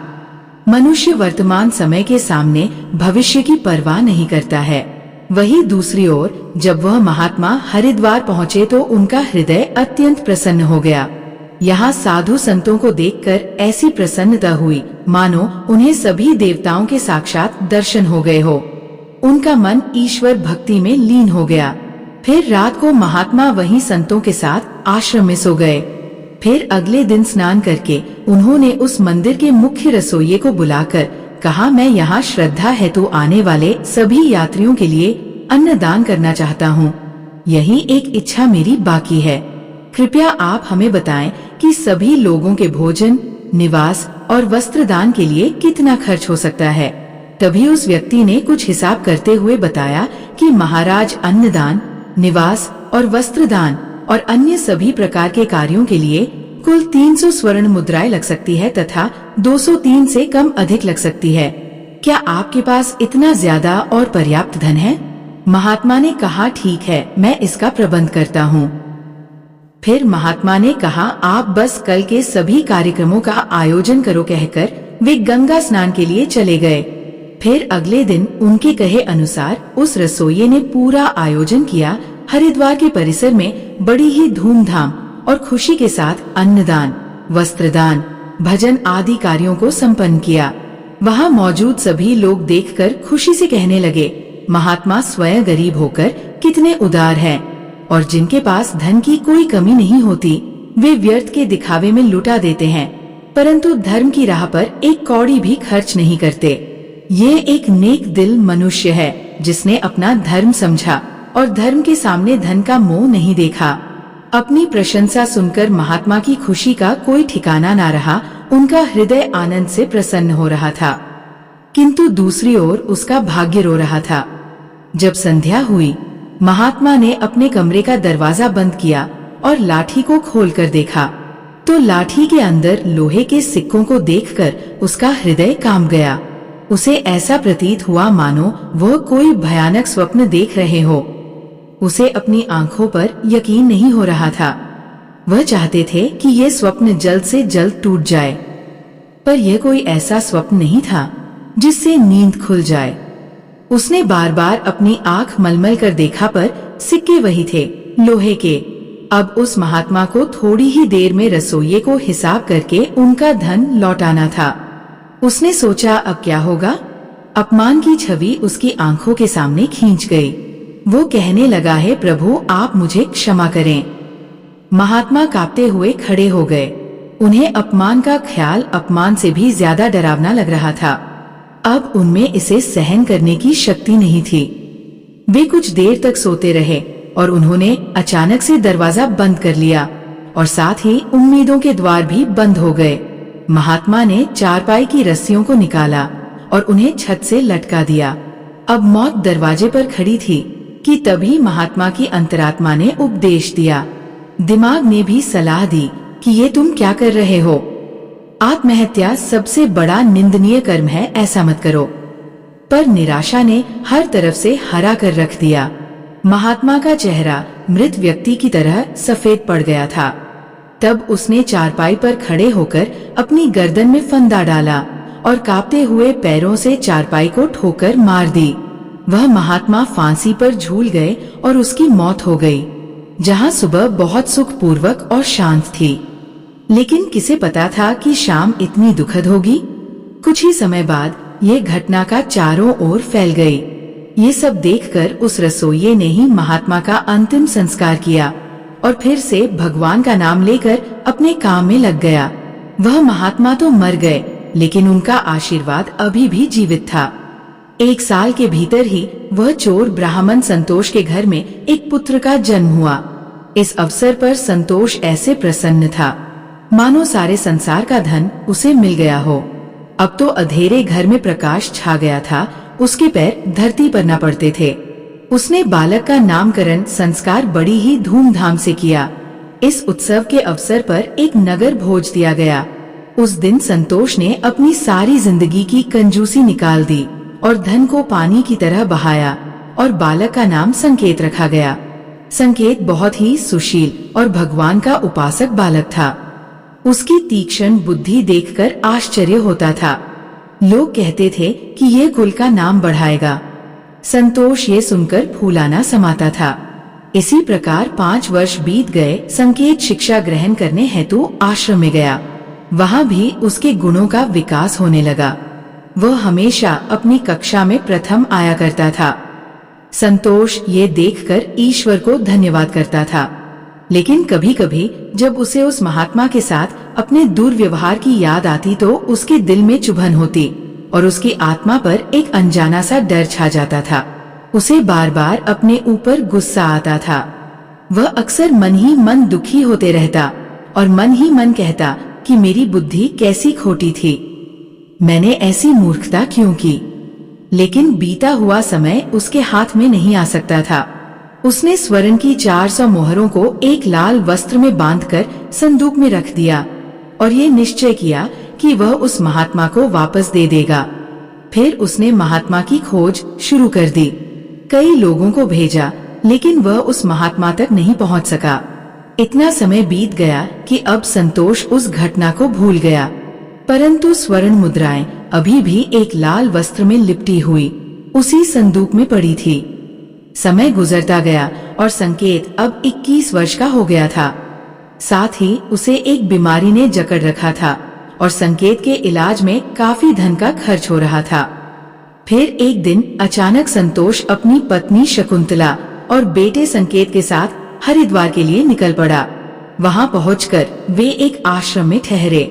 मनुष्य वर्तमान समय के सामने भविष्य की परवाह नहीं करता है। वही दूसरी ओर जब वह महात्मा हरिद्वार पहुँचे तो उनका हृदय अत्यंत प्रसन्न हो गया। यहाँ साधु संतों को देखकर ऐसी प्रसन्नता हुई मानो उन्हें सभी देवताओं के साक्षात दर्शन हो गए हो। उनका मन ईश्वर भक्ति में लीन हो गया। फिर रात को महात्मा वहीं संतों के साथ आश्रम में सो गए। फिर अगले दिन स्नान करके उन्होंने उस मंदिर के मुख्य रसोइये को बुलाकर कहा, मैं यहाँ श्रद्धा हेतु आने वाले सभी यात्रियों के लिए अन्नदान करना चाहता हूँ। यही एक इच्छा मेरी बाकी है। कृपया आप हमें बताएं कि सभी लोगों के भोजन, निवास और वस्त्र दान के लिए कितना खर्च हो सकता है। तभी उस व्यक्ति ने कुछ हिसाब करते हुए बताया कि महाराज अन्नदान, निवास और वस्त्र दान और अन्य सभी प्रकार के कार्यों के लिए कुल 300 स्वर्ण मुद्राएं लग सकती है तथा 203 से कम अधिक लग सकती है। क्या आपके पास इतना ज्यादा और पर्याप्त धन है? महात्मा ने कहा, ठीक है, मैं इसका प्रबंध करता हूँ। फिर महात्मा ने कहा, आप बस कल के सभी कार्यक्रमों का आयोजन करो कहकर वे गंगा स्नान के लिए चले गए। फिर अगले दिन उनके कहे अनुसार उस रसोइये ने पूरा आयोजन किया। हरिद्वार के परिसर में बड़ी ही धूमधाम और खुशी के साथ अन्नदान, वस्त्रदान, भजन आदि कार्यों को संपन्न किया। वहाँ मौजूद सभी लोग देखकर खुशी से कहने लगे, महात्मा स्वयं गरीब होकर कितने उदार हैं और जिनके पास धन की कोई कमी नहीं होती, वे व्यर्थ के दिखावे में लुटा देते हैं, परंतु धर्म की राह पर एक कौड़ी भी खर्च नहीं करते। ये एक नेक दिल मनुष्य है जिसने अपना धर्म समझा और धर्म के सामने धन का मोह नहीं देखा। अपनी प्रशंसा सुनकर महात्मा की खुशी का कोई ठिकाना ना रहा। उनका हृदय आनंद से प्रसन्न हो रहा था, किंतु दूसरी ओर उसका भाग्य रो रहा था। जब संध्या हुई, महात्मा ने अपने कमरे का दरवाजा बंद किया और लाठी को खोलकर देखा तो लाठी के अंदर लोहे के सिक्कों को देखकर उसका हृदय कांप गया। उसे ऐसा प्रतीत हुआ मानो वह कोई भयानक स्वप्न देख रहे हो। उसे अपनी आंखों पर यकीन नहीं हो रहा था। वह चाहते थे कि यह स्वप्न जल्द से जल्द टूट जाए, पर यह कोई ऐसा स्वप्न नहीं था जिससे नींद खुल जाए। उसने बार बार अपनी आंख मलमल कर देखा, पर सिक्के वही थे, लोहे के। अब उस महात्मा को थोड़ी ही देर में रसोइये को हिसाब करके उनका धन लौटाना था। उसने सोचा, अब क्या होगा? अपमान की छवि उसकी आंखों के सामने खींच गई। वो कहने लगा, है प्रभु, आप मुझे क्षमा करें। महात्मा कांपते हुए खड़े हो गए। उन्हें अपमान का ख्याल अपमान से भी ज्यादा डरावना लग रहा था। अब उनमें इसे सहन करने की शक्ति नहीं थी। वे कुछ देर तक सोते रहे और उन्होंने अचानक से दरवाजा बंद कर लिया और साथ ही उम्मीदों के द्वार भी बंद हो गए। महात्मा ने चारपाई की रस्सियों को निकाला और उन्हें छत से लटका दिया। अब मौत दरवाजे पर खड़ी थी कि तभी महात्मा की अंतरात्मा ने उपदेश दिया। दिमाग ने भी सलाह दी कि ये तुम क्या कर रहे हो? आत्महत्या सबसे बड़ा निंदनीय कर्म है, ऐसा मत करो। पर निराशा ने हर तरफ से हरा कर रख दिया। महात्मा का चेहरा मृत व्यक्ति की तरह सफेद पड़ गया था। तब उसने चारपाई पर खड़े होकर अपनी गर्दन में फंदा डाला और कांपते हुए पैरों से चारपाई को ठोकर मार दी। वह महात्मा फांसी पर झूल गए और उसकी मौत हो गई, जहाँ सुबह बहुत सुखपूर्वक और शांत थी। लेकिन किसे पता था कि शाम इतनी दुखद होगी? कुछ ही समय बाद ये घटना का चारों ओर फैल गई। ये सब देखकर उस रसोइये ने ही महात्मा का अंतिम संस्कार किया और फिर से भगवान का नाम लेकर अपने काम में लग गया। वह महात्मा तो मर गए, लेकिन उनका आशीर्वाद अभी भी जीवित था। 1 साल के भीतर ही वह चोर ब्राह्मण संतोष के घर में एक पुत्र का जन्म हुआ। इस अवसर पर संतोष ऐसे प्रसन्न था मानो सारे संसार का धन उसे मिल गया हो। अब तो अंधेरे घर में प्रकाश छा गया था। उसके पैर धरती पर न पड़ते थे। उसने बालक का नामकरण संस्कार बड़ी ही धूमधाम से किया। इस उत्सव के अवसर पर एक नगर भोज दिया गया। उस दिन संतोष ने अपनी सारी जिंदगी की कंजूसी निकाल दी और धन को पानी की तरह बहाया और बालक का नाम संकेत रखा गया। संकेत बहुत ही सुशील और भगवान का उपासक बालक था। उसकी तीक्ष्ण बुद्धि देखकर आश्चर्य होता था। लोग कहते थे कि ये कुल का नाम बढ़ाएगा। संतोष ये सुनकर फूलाना समाता था। इसी प्रकार 5 वर्ष बीत गए। संकेत शिक्षा ग्रहण करने हेतु आश्रम में गया। वहाँ भी उसके गुणों का विकास होने लगा। वह हमेशा अपनी कक्षा में प्रथम आया करता था। संतोष ये देखकर ईश्वर को धन्यवाद करता था। लेकिन कभी कभी जब उसे उस महात्मा के साथ अपने दुर्व्यवहार की याद आती तो उसके दिल में चुभन होती और उसकी आत्मा पर एक अनजाना सा डर छा जाता था। उसे बार बार अपने ऊपर गुस्सा आता था। वह अक्सर मन ही मन दुखी होते रहता और मन ही मन कहता कि मेरी बुद्धि कैसी खोटी थी, मैंने ऐसी मूर्खता क्यों की। लेकिन बीता हुआ समय उसके हाथ में नहीं आ सकता था। उसने स्वर्ण की 400 मोहरों को एक लाल वस्त्र में बांधकर संदूक में रख दिया और ये निश्चय किया कि वह उस महात्मा को वापस दे देगा। फिर उसने महात्मा की खोज शुरू कर दी। कई लोगों को भेजा, लेकिन वह उस महात्मा तक नहीं पहुंच सका। इतना समय बीत गया कि अब संतोष उस घटना को भूल गया, परंतु स्वर्ण मुद्राएं अभी भी एक लाल वस्त्र में लिपटी हुई उसी संदूक में पड़ी थी। समय गुजरता गया और संकेत अब 21 वर्ष का हो गया था। साथ ही उसे एक बीमारी ने जकड़ रखा था और संकेत के इलाज में काफी धन का खर्च हो रहा था। फिर एक दिन अचानक संतोष अपनी पत्नी शकुंतला और बेटे संकेत के साथ हरिद्वार के लिए निकल पड़ा। वहां पहुंचकर वे एक आश्रम में ठहरे।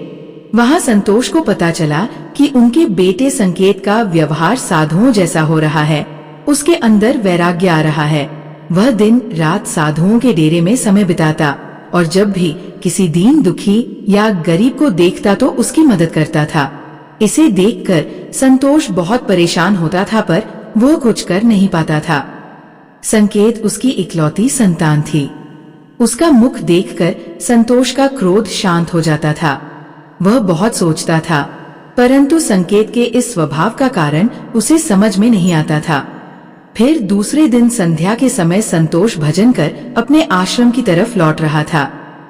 वहां संतोष को पता चला कि उनके बेटे संकेत का व्यवहार साधुओं जैसा हो रहा है। उसके अंदर वैराग्य आ रहा है। वह दिन रात साधुओं के डेरे में समय बिताता और जब भी किसी दीन दुखी या गरीब को देखता तो उसकी मदद करता था। इसे देखकर संतोष बहुत परेशान होता था, पर वह कुछ कर नहीं पाता था। संकेत उसकी इकलौती संतान थी। उसका मुख देखकर संतोष का क्रोध शांत हो जाता था। वह बहुत सोचता था, परंतु संकेत के इस स्वभाव का कारण उसे समझ में नहीं आता था। फिर दूसरे दिन संध्या के समय संतोष भजन कर अपने आश्रम की तरफ लौट रहा था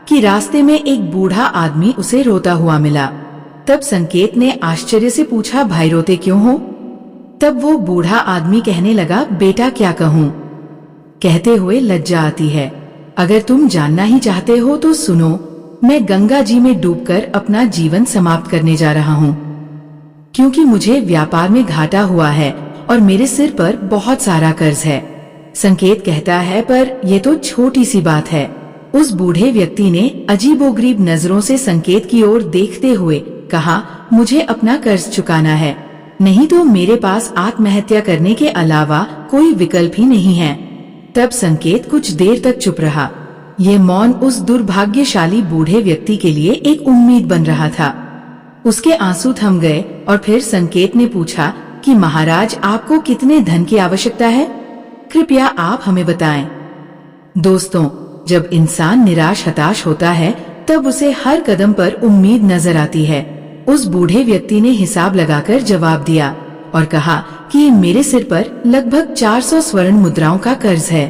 कि रास्ते में एक बूढ़ा आदमी उसे रोता हुआ मिला। तब संकेत ने आश्चर्य से पूछा, भाई रोते क्यों हो? तब वो बूढ़ा आदमी कहने लगा, बेटा क्या कहूँ, कहते हुए लज्जा आती है। अगर तुम जानना ही चाहते हो तो सुनो, मैं गंगा जी में डूबकर अपना जीवन समाप्त करने जा रहा हूँ, क्योंकि मुझे व्यापार में घाटा हुआ है और मेरे सिर पर बहुत सारा कर्ज है। संकेत कहता है, पर यह तो छोटी सी बात है। उस बूढ़े व्यक्ति ने अजीबोगरीब नजरों से संकेत की ओर देखते हुए कहा, मुझे अपना कर्ज चुकाना है, नहीं तो मेरे पास आत्महत्या करने के अलावा कोई विकल्प ही नहीं है। तब संकेत कुछ देर तक चुप रहा। यह मौन उस दुर्भाग्यशाली बूढ़े व्यक्ति के लिए एक उम्मीद बन रहा था। उसके आंसू थम गए और फिर संकेत ने पूछा कि महाराज, आपको कितने धन की आवश्यकता है? कृपया आप हमें बताएं। दोस्तों, जब इंसान निराश हताश होता है तब उसे हर कदम पर उम्मीद नजर आती है। उस बूढ़े व्यक्ति ने हिसाब लगाकर जवाब दिया और कहा कि मेरे सिर पर लगभग 400 स्वर्ण मुद्राओं का कर्ज है।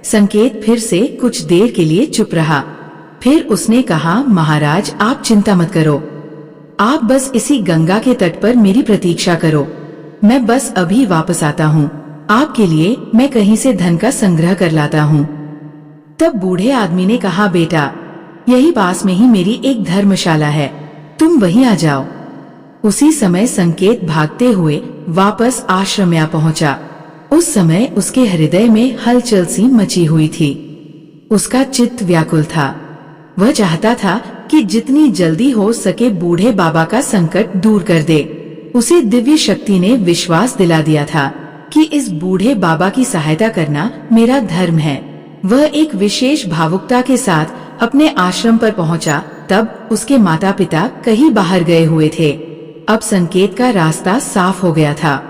संकेत फिर से कुछ देर के लिए चुप रहा। फिर उसने कहा, महाराज आप चिंता मत करो, आप बस इसी गंगा के तट पर मेरी प्रतीक्षा करो, मैं बस अभी वापस आता हूँ। आपके लिए मैं कहीं से धन का संग्रह कर लाता हूँ। तब बूढ़े आदमी ने कहा, बेटा यही पास में ही मेरी एक धर्मशाला है, तुम वहीं आ जाओ। उसी समय संकेत भागते हुए वापस आश्रम में आ पहुंचा। उस समय उसके हृदय में हलचल सी मची हुई थी। उसका चित्त व्याकुल था। वह चाहता था कि जितनी जल्दी हो सके बूढ़े बाबा का संकट दूर कर दे। उसे दिव्य शक्ति ने विश्वास दिला दिया था कि इस बूढ़े बाबा की सहायता करना मेरा धर्म है। वह एक विशेष भावुकता के साथ अपने आश्रम पर पहुंचा। तब उसके माता पिता कहीं बाहर गए हुए थे। अब संकेत का रास्ता साफ हो गया था।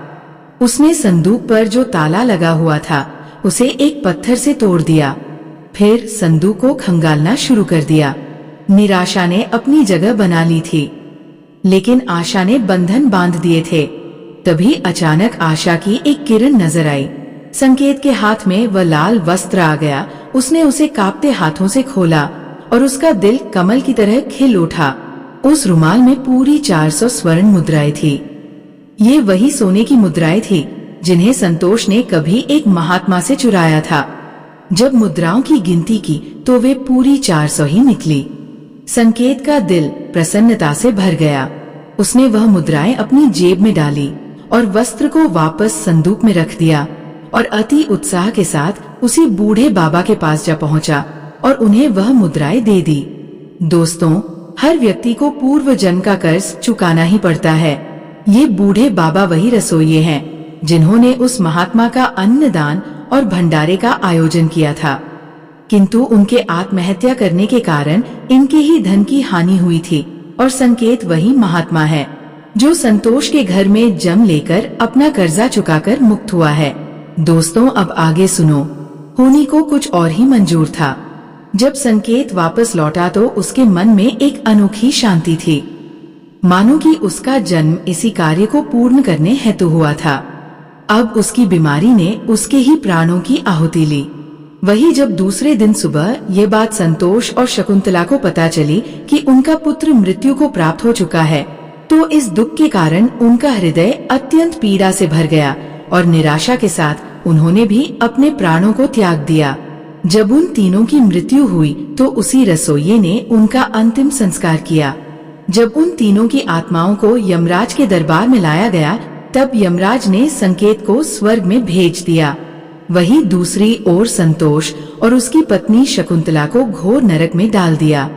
उसने संदूक पर जो ताला लगा हुआ था उसे एक पत्थर से तोड़ दिया। फिर संदूक को खंगालना शुरू कर दिया। निराशा ने अपनी जगह बना ली थी, लेकिन आशा ने बंधन बांध दिए थे। तभी अचानक आशा की एक किरण नजर आई। संकेत के हाथ में वह लाल वस्त्र आ गया। उसने उसे कांपते हाथों से खोला और उसका दिल कमल की तरह खिल उठा। उस रुमाल में पूरी 400 स्वर्ण मुद्राएं थी। ये वही सोने की मुद्राएं थी जिन्हें संतोष ने कभी एक महात्मा से चुराया था। जब मुद्राओं की गिनती की तो वे पूरी 400 ही निकली। संकेत का दिल प्रसन्नता से भर गया। उसने वह मुद्राएं अपनी जेब में डाली और वस्त्र को वापस संदूक में रख दिया और अति उत्साह के साथ उसी बूढ़े बाबा के पास जा पहुंचा और उन्हें वह मुद्राएं दे दी। दोस्तों, हर व्यक्ति को पूर्व जन्म का कर्ज चुकाना ही पड़ता है। ये बूढ़े बाबा वही रसोइये हैं जिन्होंने उस महात्मा का अन्नदान और भंडारे का आयोजन किया था, किंतु उनके आत्महत्या करने के कारण इनके ही धन की हानि हुई थी। और संकेत वही महात्मा है जो संतोष के घर में जन्म लेकर अपना कर्जा चुकाकर मुक्त हुआ है। दोस्तों, अब आगे सुनो। होनी को कुछ और ही मंजूर था। जब संकेत वापस लौटा तो उसके मन में एक अनोखी शांति थी, मानो कि उसका जन्म इसी कार्य को पूर्ण करने हेतु हुआ था। अब उसकी बीमारी ने उसके ही प्राणों की आहुति ली। वही जब दूसरे दिन सुबह ये बात संतोष और शकुंतला को पता चली कि उनका पुत्र मृत्यु को प्राप्त हो चुका है, तो इस दुख के कारण उनका हृदय अत्यंत पीड़ा से भर गया और निराशा के साथ उन्होंने भी अपने प्राणों को त्याग दिया। जब उन तीनों की मृत्यु हुई तो उसी रसोइये ने उनका अंतिम संस्कार किया। जब उन तीनों की आत्माओं को यमराज के दरबार में लाया गया, तब यमराज ने संकेत को स्वर्ग में भेज दिया। वही दूसरी ओर संतोष और उसकी पत्नी शकुंतला को घोर नरक में डाल दिया।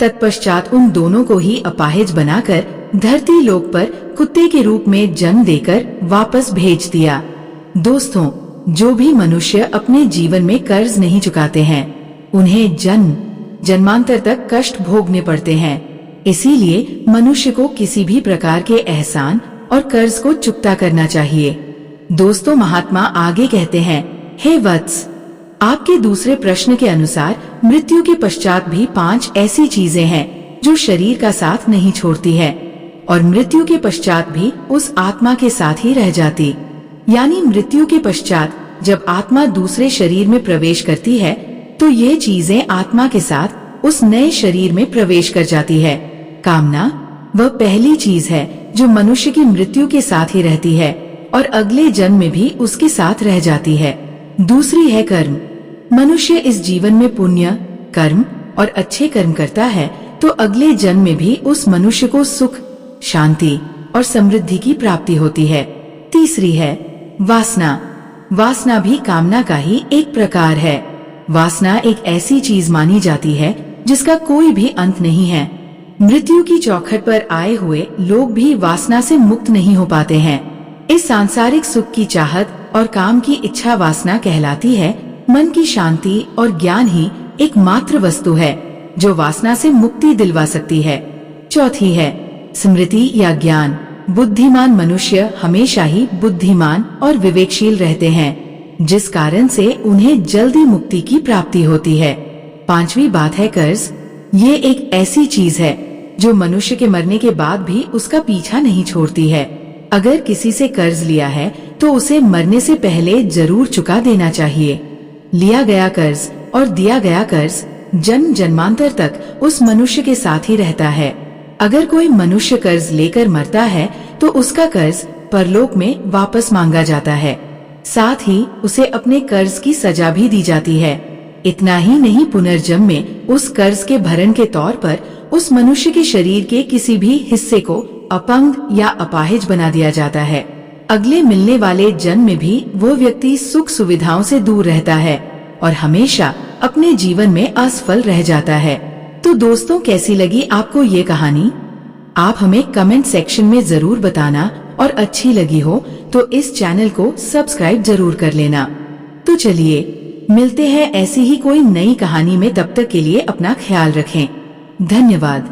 तत्पश्चात उन दोनों को ही अपाहिज बनाकर धरती लोक पर कुत्ते के रूप में जन्म देकर वापस भेज दिया। दोस्तों, जो भी मनुष्य अपने जीवन में कर्ज नहीं चुकाते हैं, उन्हें जन्म जन्मांतर तक कष्ट भोगने पड़ते हैं। इसीलिए मनुष्य को किसी भी प्रकार के एहसान और कर्ज को चुकता करना चाहिए। दोस्तों, महात्मा आगे कहते हैं, हे वत्स, आपके दूसरे प्रश्न के अनुसार मृत्यु के पश्चात भी 5 ऐसी चीजें हैं जो शरीर का साथ नहीं छोड़ती है और मृत्यु के पश्चात भी उस आत्मा के साथ ही रह जाती। यानी मृत्यु के पश्चात जब आत्मा दूसरे शरीर में प्रवेश करती है तो ये चीजें आत्मा के साथ उस नए शरीर में प्रवेश कर जाती है। कामना वह पहली चीज है जो मनुष्य की मृत्यु के साथ ही रहती है और अगले जन्म में भी उसके साथ रह जाती है। दूसरी है कर्म। मनुष्य इस जीवन में पुण्य कर्म और अच्छे कर्म करता है तो अगले जन्म में भी उस मनुष्य को सुख, शांति और समृद्धि की प्राप्ति होती है। तीसरी है वासना। वासना भी कामना का ही एक प्रकार है। वासना एक ऐसी चीज मानी जाती है जिसका कोई भी अंत नहीं है। मृत्यु की चौखट पर आए हुए लोग भी वासना से मुक्त नहीं हो पाते हैं। इस सांसारिक सुख की चाहत और काम की इच्छा वासना कहलाती है। मन की शांति और ज्ञान ही एकमात्र वस्तु है जो वासना से मुक्ति दिलवा सकती है। चौथी है स्मृति या ज्ञान। बुद्धिमान मनुष्य हमेशा ही बुद्धिमान और विवेकशील रहते हैं, जिस कारण से उन्हें जल्दी मुक्ति की प्राप्ति होती है। पांचवी बात है कर्ज। ये एक ऐसी चीज है जो मनुष्य के मरने के बाद भी उसका पीछा नहीं छोड़ती है। अगर किसी से कर्ज लिया है तो उसे मरने से पहले जरूर चुका देना चाहिए। लिया गया कर्ज और दिया गया कर्ज जन्म जन्मांतर तक उस मनुष्य के साथ ही रहता है। अगर कोई मनुष्य कर्ज लेकर मरता है तो उसका कर्ज परलोक में वापस मांगा जाता है, साथ ही उसे अपने कर्ज की सजा भी दी जाती है। इतना ही नहीं, पुनर्जन्म में उस कर्ज के भरण के तौर पर उस मनुष्य के शरीर के किसी भी हिस्से को अपंग या अपाहिज बना दिया जाता है। अगले मिलने वाले जन्म में भी वो व्यक्ति सुख सुविधाओं से दूर रहता है और हमेशा अपने जीवन में असफल रह जाता है। तो दोस्तों, कैसी लगी आपको ये कहानी? आप हमें कमेंट सेक्शन में जरूर बताना और अच्छी लगी हो तो इस चैनल को सब्सक्राइब जरूर कर लेना। तो चलिए मिलते हैं ऐसी ही कोई नई कहानी में। तब तक के लिए अपना ख्याल रखें। धन्यवाद।